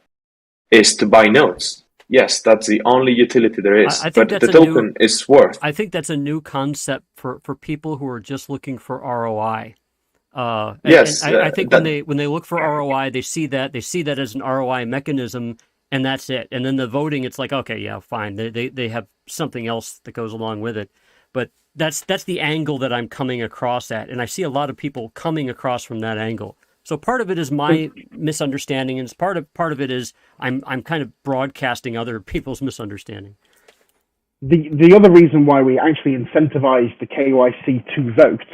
is to buy nodes. Yes, that's the only utility there is. But the token is worth. I think that's a new concept for people who are just looking for ROI. Yes, I think when they look for ROI, they see that as an ROI mechanism, and that's it. And then the voting, it's like, okay, yeah, fine. They have something else that goes along with it. But that's the angle that I'm coming across at, and I see a lot of people coming across from that angle. So part of it is my misunderstanding, and part of it is I'm kind of broadcasting other people's misunderstanding. The other reason why we actually incentivized the KYC to vote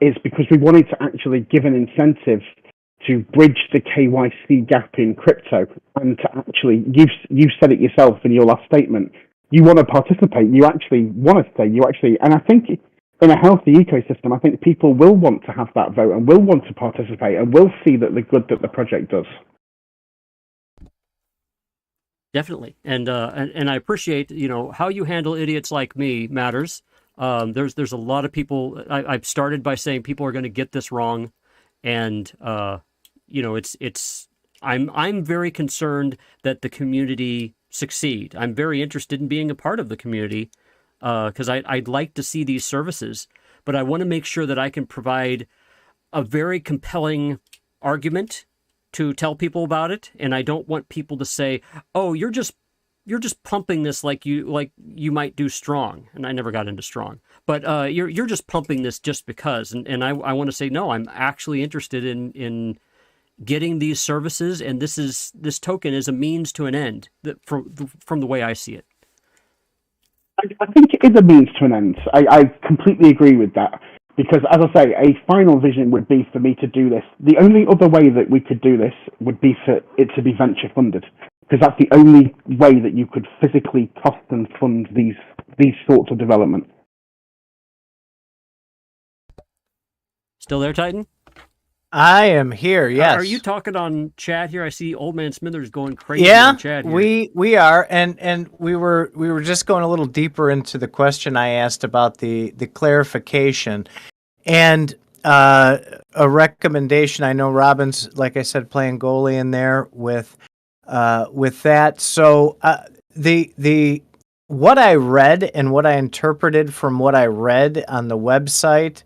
is because we wanted to actually give an incentive to bridge the KYC gap in crypto, and to actually, you said it yourself in your last statement, you want to participate, you actually want to stay, and I think in a healthy ecosystem, I think people will want to have that vote and will want to participate and will see that the good that the project does. Definitely, and I appreciate how you handle idiots like me matters. There's a lot of people. I've started by saying people are going to get this wrong, and I'm very concerned that the community succeed. I'm very interested in being a part of the community because I'd like to see these services, but I want to make sure that I can provide a very compelling argument to tell people about it, and I don't want people to say, "Oh, you're just pumping this like you might do strong." And I never got into strong, but you're just pumping this just because. And I want to say, no, I'm actually interested in getting these services, and this token is a means to an end from the way I see it. I think it is a means to an end. I completely agree with that. Because, as I say, a final vision would be for me to do this. The only other way that we could do this would be for it to be venture funded. Because that's the only way that you could physically cost and fund these sorts of development. Still there, Titan? I am here, yes. Are you talking on chat here? I see Old Man Smithers going crazy on chat here. We are, and we were just going a little deeper into the question I asked about the clarification. And a recommendation, I know Robin's, like I said, playing goalie in there with that. So the what I read and what I interpreted from what I read on the website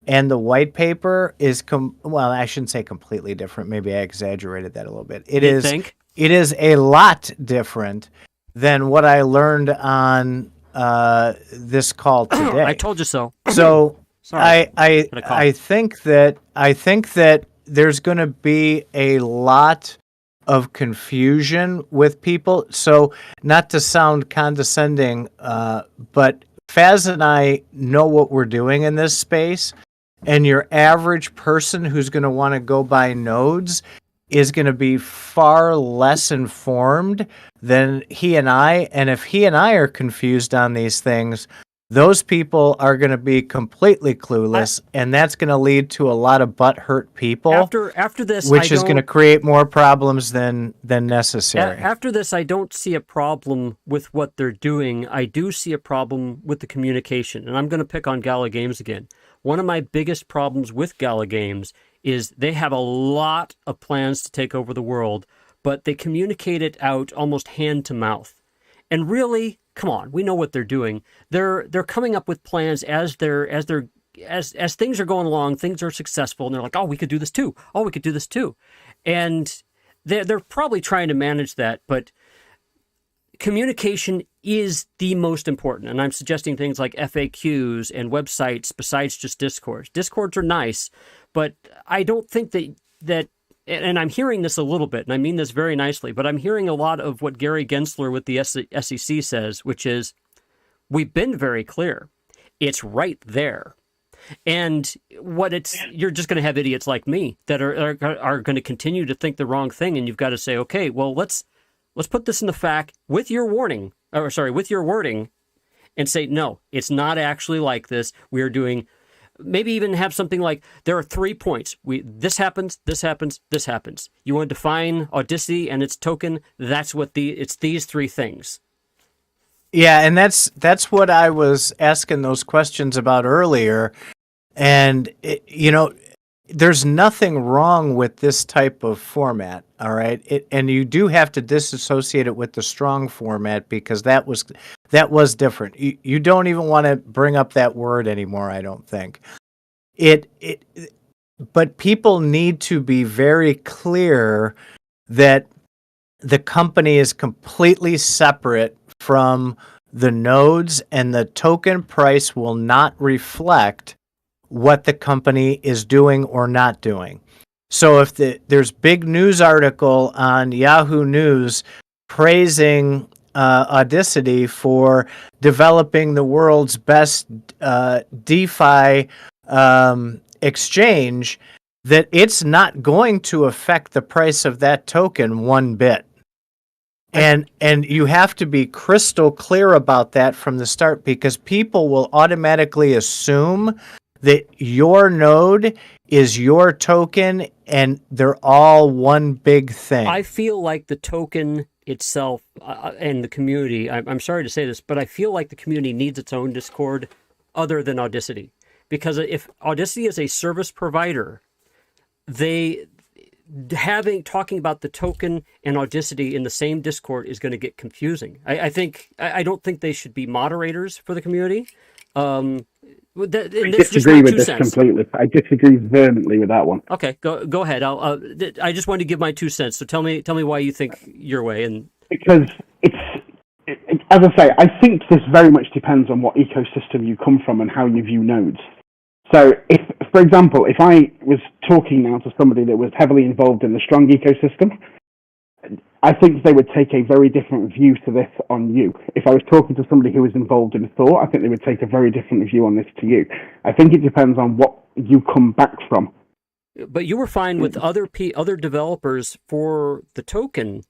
and the white paper is well, I shouldn't say completely different. Maybe I exaggerated that a little bit. It is a lot different than what I learned on this call today. I told you so. So sorry. I think that there's going to be a lot of confusion with people. So not to sound condescending, but Faz and I know what we're doing in this space. And your average person who's going to want to go buy nodes is going to be far less informed than he and I. And if he and I are confused on these things, those people are going to be completely clueless, and that's going to lead to a lot of butthurt people. After this, which is going to create more problems than necessary. After this, I don't see a problem with what they're doing. I do see a problem with the communication, and I'm going to pick on Gala Games again. One of my biggest problems with Gala Games is they have a lot of plans to take over the world, but they communicate it out almost hand to mouth. And really, come on, we know what they're doing. They're coming up with plans as things are going along, things are successful, and they're like, oh, we could do this too. Oh, we could do this too. And they're probably trying to manage that, but communication is the most important. And I'm suggesting things like FAQs and websites besides just Discords. Discords are nice, but I don't think that and I'm hearing this a little bit, and I mean this very nicely, but I'm hearing a lot of what Gary Gensler with the SEC says, which is, we've been very clear. It's right there. And you're just going to have idiots like me that are going to continue to think the wrong thing, and you've got to say, okay, well, let's put this in the FAQ with your wording, and say, no, it's not actually like this. We are doing. Maybe even have something like, there are 3 points. This happens, this happens, this happens. You want to define Audicity and its token, it's these 3 things. Yeah, and that's what I was asking those questions about earlier. And, there's nothing wrong with this type of format, all right? And you do have to disassociate it with the strong format because that was different. You don't even want to bring up that word anymore, I don't think. But people need to be very clear that the company is completely separate from the nodes, and the token price will not reflect what the company is doing or not doing. So if there's big news article on Yahoo News praising Audicity for developing the world's best DeFi exchange, that it's not going to affect the price of that token one bit. And you have to be crystal clear about that from the start, because people will automatically assume that your node is your token and they're all one big thing. I feel like the token itself and the community, I'm sorry to say this, but I feel like the community needs its own Discord other than Audicity. Because if Audicity is a service provider, talking about the token and Audicity in the same Discord is going to get confusing. I don't think they should be moderators for the community. I disagree with this completely. I disagree vehemently with that one. Okay, go ahead. I just wanted to give my 2 cents. So tell me why you think your way. And because as I say, I think this very much depends on what ecosystem you come from and how you view nodes. So if, for example, if I was talking now to somebody that was heavily involved in the strong ecosystem, I think they would take a very different view to this on you. If I was talking to somebody who was involved in Thor, I think they would take a very different view on this to you. I think it depends on what you come back from. But you were fine with other developers for the token.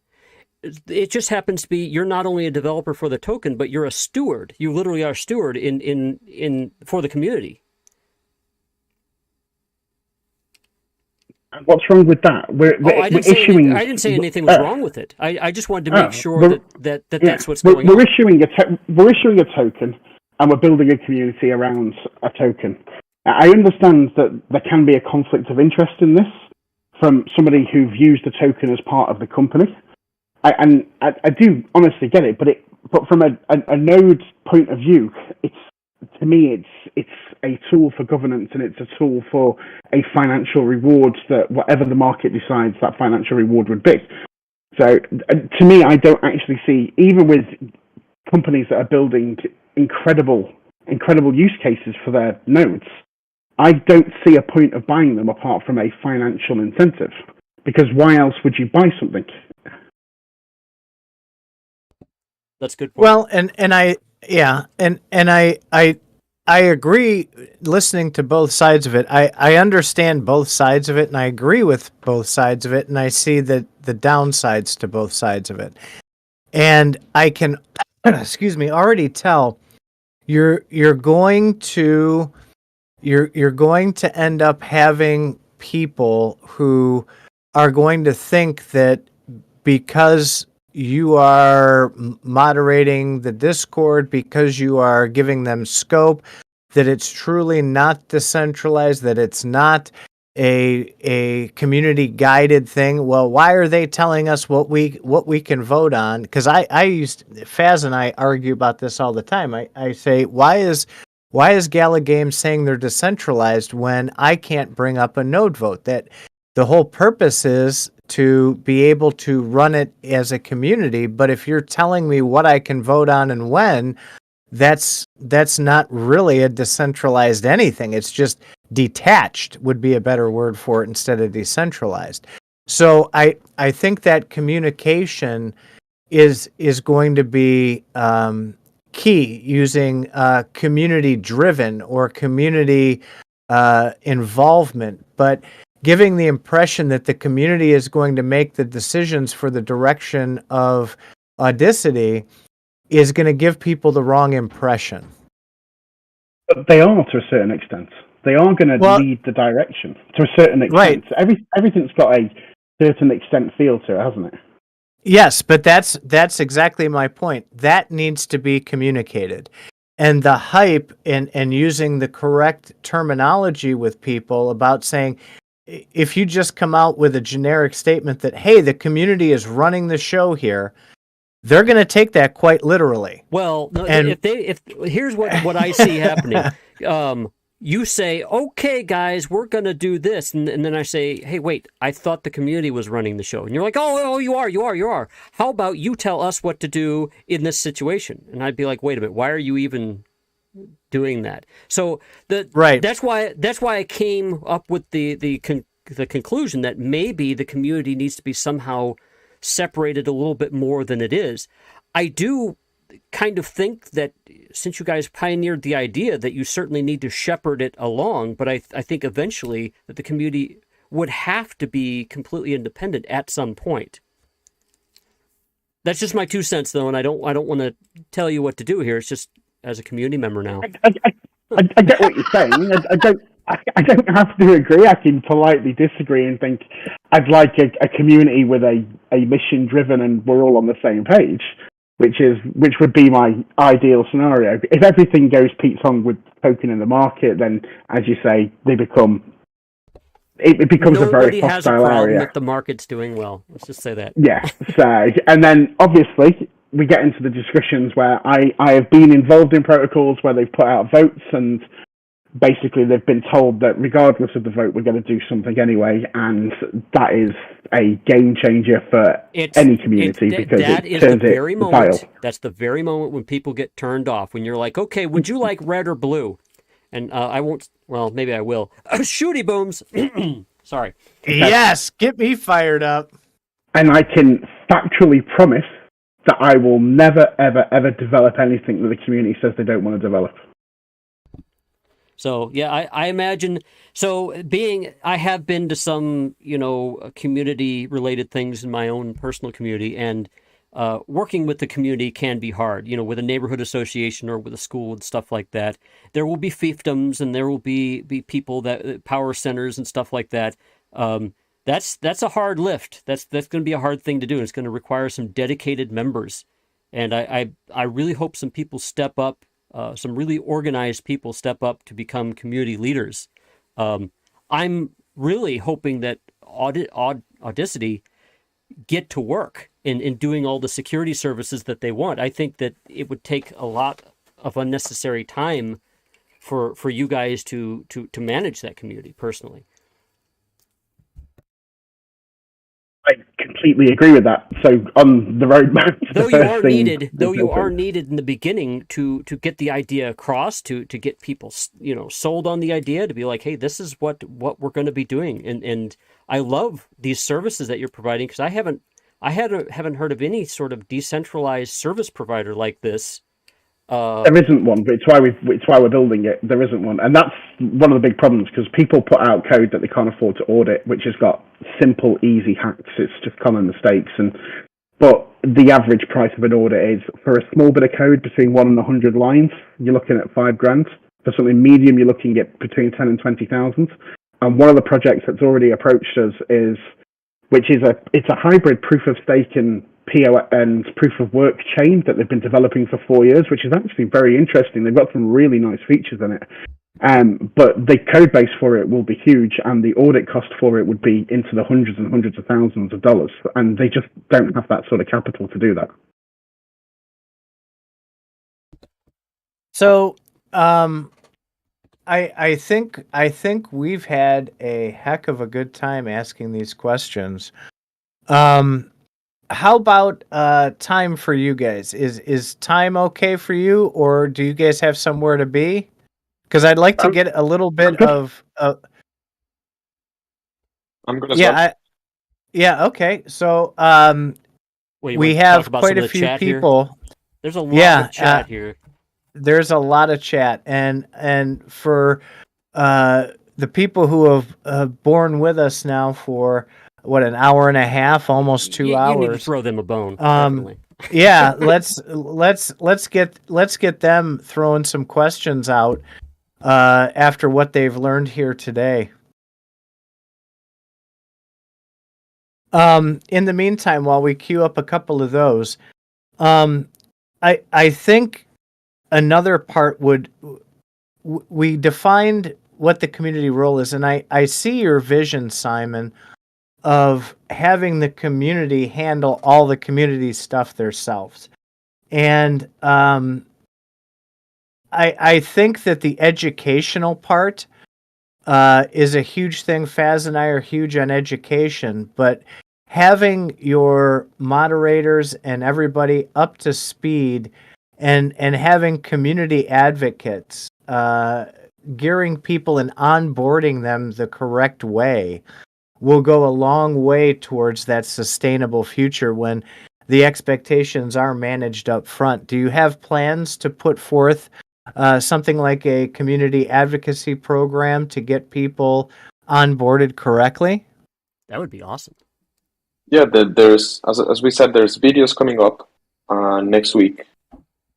It just happens to be you're not only a developer for the token, but you're a steward. You literally are a steward in for the community. What's wrong with that? I didn't say anything was wrong with it. I just wanted to make sure that's what's going on. We're issuing a token, and we're building a community around a token. I understand that there can be a conflict of interest in this from somebody who views the token as part of the company. I do honestly get it, but from a node point of view, to me, it's a tool for governance, and it's a tool for a financial reward that whatever the market decides that financial reward would be. So to me, I don't actually see, even with companies that are building incredible use cases for their nodes, I don't see a point of buying them apart from a financial incentive. Because why else would you buy something? That's a good point. Well, I agree. Listening to both sides of it, I understand both sides of it, and I agree with both sides of it, and I see the downsides to both sides of it, and I can, already tell you're going to end up having people who are going to think that because you are moderating the Discord, because you are giving them scope, that it's truly not decentralized, that it's not a community guided thing. Well, why are they telling us what we can vote on? Because Faz and I argue about this all the time. I say, why is Gala Games saying they're decentralized when I can't bring up a node vote? That the whole purpose is to be able to run it as a community, but if you're telling me what I can vote on and when, that's not really a decentralized anything. It's just detached would be a better word for it instead of decentralized. So I think that communication is going to be key, using community driven or community involvement, but giving the impression that the community is going to make the decisions for the direction of Audicity is going to give people the wrong impression. But they are, to a certain extent. They are going to lead the direction to a certain extent. Right. Everything's got a certain extent feel to it, hasn't it? Yes, but that's exactly my point. That needs to be communicated. And the hype and using the correct terminology with people about saying, if you just come out with a generic statement that, hey, the community is running the show here, they're going to take that quite literally. Well, if here's what I see happening. You say, okay, guys, we're going to do this. And then I say, hey, wait, I thought the community was running the show. And you're like, oh, you are. How about you tell us what to do in this situation? And I'd be like, wait a minute, why are you even doing that? So that's why I came up with the conclusion that maybe the community needs to be somehow separated a little bit more than it is. I do kind of think that since you guys pioneered the idea, that you certainly need to shepherd it along, but I think eventually that the community would have to be completely independent at some point. That's just my 2 cents, though, and I don't want to tell you what to do here. It's just as a community member now. I get what you're saying. I don't have to agree. I can politely disagree and think I'd like a community with a mission driven and we're all on the same page, which would be my ideal scenario. If everything goes Pete Song with token in the market, then as you say, it becomes a very hostile area. Nobody has a problem if the market's doing well. Let's just say that. Yeah. So, and then obviously we get into the discussions where I have been involved in protocols where they've put out votes and basically they've been told that regardless of the vote, we're going to do something anyway, and that is a game changer for any community because that it is turns the very it moment. vile. That's the very moment when people get turned off. When you're like, okay, would you like red or blue? And I won't. Well, maybe I will. Shooty booms. Sorry. Yes, get me fired up. And I can factually promise that I will never, ever, ever develop anything that the community says they don't want to develop. So, yeah, I imagine, so I have been to some, community-related things in my own personal community, and working with the community can be hard, with a neighborhood association or with a school and stuff like that. There will be fiefdoms, and there will be people power centers and stuff like that. That's a hard lift. That's going to be a hard thing to do. It's going to require some dedicated members. And I really hope some people step up. Some really organized people step up to become community leaders. I'm really hoping that Audicity get to work in doing all the security services that they want. I think that it would take a lot of unnecessary time for you guys to manage that community personally. I completely agree with that. So on the roadmap, though you are needed in the beginning to get the idea across, to get people sold on the idea, to be like, hey, this is what we're going to be doing, and I love these services that you're providing, because I haven't heard of any sort of decentralized service provider like this. There isn't one, but it's why we're building it. There isn't one, and that's one of the big problems, because people put out code that they can't afford to audit, which has got simple, easy hacks. It's just common mistakes, but the average price of an audit is, for a small bit of code between 1 and 100 lines, you're looking at $5,000. For something medium, you're looking at between 10 and 20,000. And one of the projects that's already approached us it's a hybrid proof of stake and PO and proof of work chain that they've been developing for 4 years, which is actually very interesting. They've got some really nice features in it. But the code base for it will be huge, and the audit cost for it would be into the hundreds and hundreds of thousands of dollars, and they just don't have that sort of capital to do that. So, I think we've had a heck of a good time asking these questions. How about time for you guys? Is time okay for you, or do you guys have somewhere to be? Because I'd like to get a little bit of. I'm good as well. Okay. So we talk have about quite some a of the few chat here? people. There's a lot of chat here. There's a lot of chat, and for the people who have borne with us now for an hour and a half, almost 2 hours. You need to throw them a bone. Yeah, let's get them throwing some questions out after what they've learned here today. In the meantime, while we queue up a couple of those, I think another part we defined what the community role is, and I see your vision, Simon, of having the community handle all the community stuff themselves. And I think that the educational part is a huge thing. Faz and I are huge on education, but having your moderators and everybody up to speed and having community advocates, gearing people and onboarding them the correct way will go a long way towards that sustainable future when the expectations are managed up front. Do you have plans to put forth something like a community advocacy program to get people onboarded correctly? That would be awesome. yeah, there's as we said, there's videos coming up next week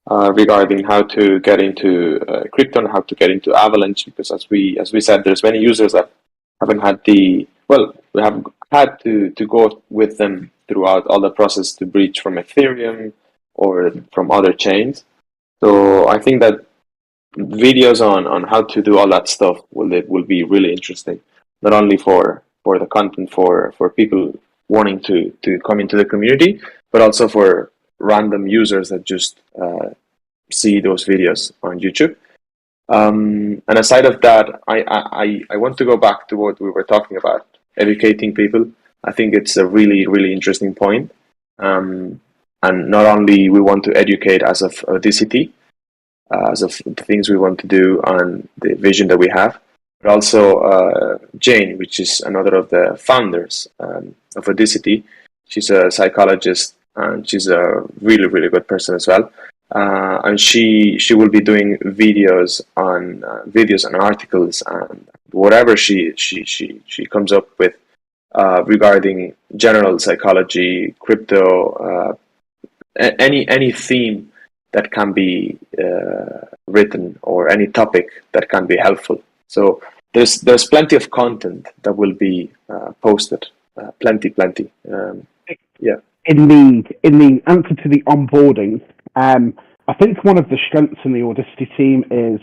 regarding how to get into crypto and how to get into Avalanche, because as we said, there's many users that haven't had we have had to go with them throughout all the process to breach from Ethereum or from other chains. So I think that videos on how to do all that stuff will be really interesting, not only for the content for people wanting to come into the community, but also for random users that just see those videos on YouTube. And aside of that, I want to go back to what we were talking about, educating people. I think it's a really, really interesting point. And not only we want to educate as of Audicity, as of the things we want to do and the vision that we have, but also Jane, which is another of the founders of Audicity. She's a psychologist and she's a really, really good person as well. And she will be doing videos and articles and whatever she comes up with regarding general psychology, crypto, any theme that can be written, or any topic that can be helpful. So there's plenty of content that will be posted, plenty. Yeah. In the answer to the onboarding, I think one of the strengths in the Audacity team is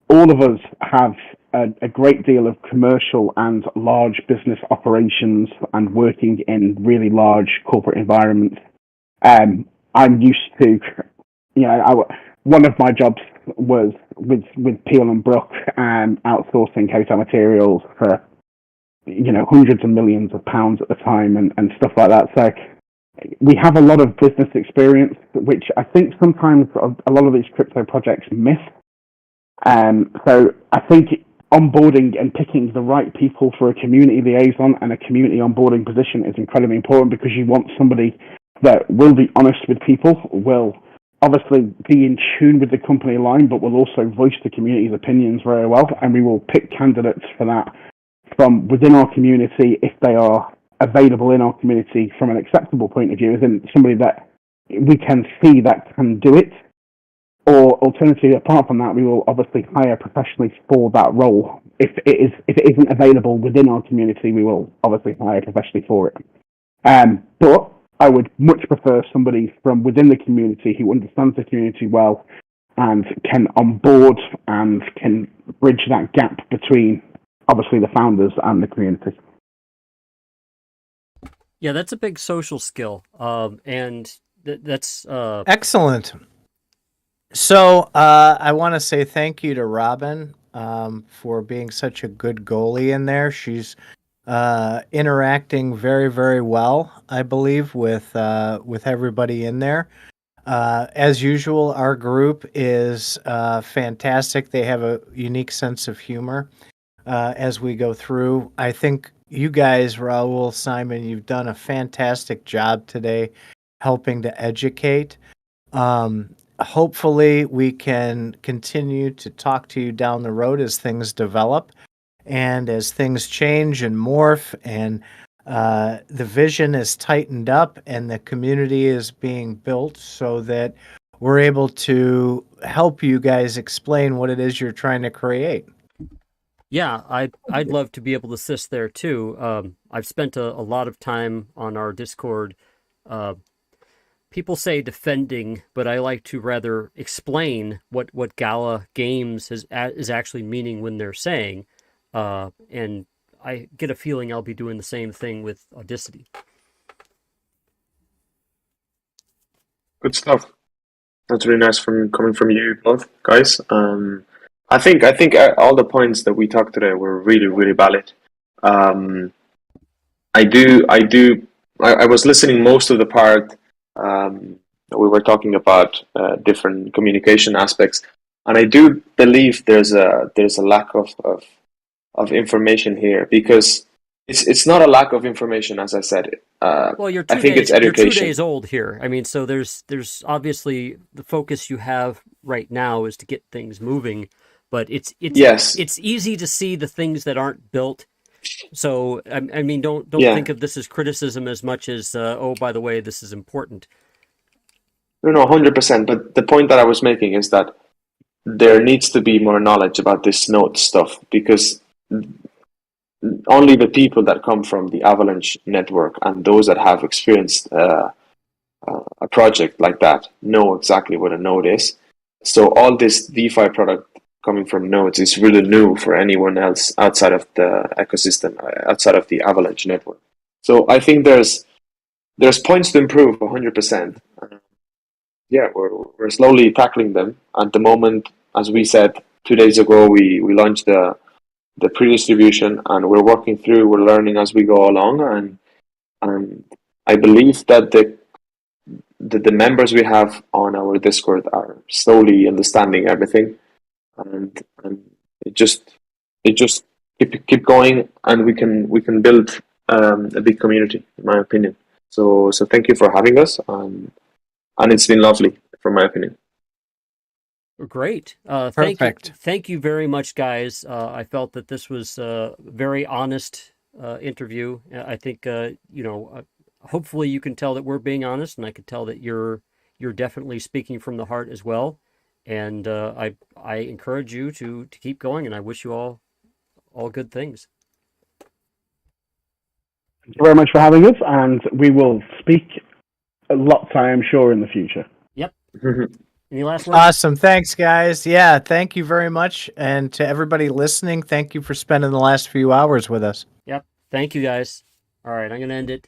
all of us have a great deal of commercial and large business operations and working in really large corporate environments. I'm used to, one of my jobs was with Peel and Brook, outsourcing hotel materials for, hundreds of millions of pounds at the time and stuff like that. So we have a lot of business experience, which I think sometimes a lot of these crypto projects miss. So I think onboarding and picking the right people for a community liaison and a community onboarding position is incredibly important, because you want somebody that will be honest with people, will obviously be in tune with the company line, but will also voice the community's opinions very well. And we will pick candidates for that from within our community if they are available in our community from an acceptable point of view, as in somebody that we can see that can do it. Or alternatively, apart from that, we will obviously hire professionally for that role. If it isn't available within our community, we will obviously hire professionally for it. But I would much prefer somebody from within the community who understands the community well and can onboard and can bridge that gap between obviously the founders and the community. Yeah, that's a big social skill, and that's excellent. So I want to say thank you to Robin for being such a good goalie in there. She's interacting very, very well, I believe, with everybody in there. As usual, our group is fantastic. They have a unique sense of humor as we go through. I think you guys, Raul, Simon, you've done a fantastic job today helping to educate. Hopefully we can continue to talk to you down the road as things develop and as things change and morph, and the vision is tightened up and the community is being built so that we're able to help you guys explain what it is you're trying to create. Yeah, I'd love to be able to assist there too. I've spent a lot of time on our Discord. People say defending, but I like to rather explain what Gala Games is actually meaning when they're saying. And I get a feeling I'll be doing the same thing with Audicity. Good stuff. That's really nice coming from you both, guys. I think all the points that we talked today were really, really valid. I was listening most of the part. We were talking about different communication aspects, and I do believe there's a lack of information here, because it's not a lack of information, as I said. Well, it's education. You're 2 days old here. I mean, so there's obviously the focus you have right now is to get things moving, but it's yes. It's easy to see the things that aren't built So I mean, don't Yeah. think of this as criticism as much as oh, by the way, this is important. No, 100%. But the point that I was making is that there needs to be more knowledge about this node stuff, because only the people that come from the Avalanche network and those that have experienced a project like that know exactly what a node is. So all this DeFi product coming from nodes is really new for anyone else outside of the ecosystem, outside of the Avalanche network. So I think there's points to improve 100%. Yeah, we're slowly tackling them. At the moment, as we said 2 days ago, we launched the pre-distribution, and we're working through. We're learning as we go along, and I believe that the members we have on our Discord are slowly understanding everything, and it just keep going, and we can build a big community, in my opinion. So thank you for having us, and it's been lovely, from my opinion. Great. Perfect. Thank you very much, guys. I felt that this was a very honest interview. I think hopefully you can tell that we're being honest, and I can tell that you're definitely speaking from the heart as well. And I encourage you to keep going, and I wish you all good things. Thank you very much for having us, and we will speak lots, I am sure, in the future. Yep. Any last words? Awesome. Thanks, guys. Yeah, thank you very much. And to everybody listening, thank you for spending the last few hours with us. Yep. Thank you, guys. All right, I'm going to end it.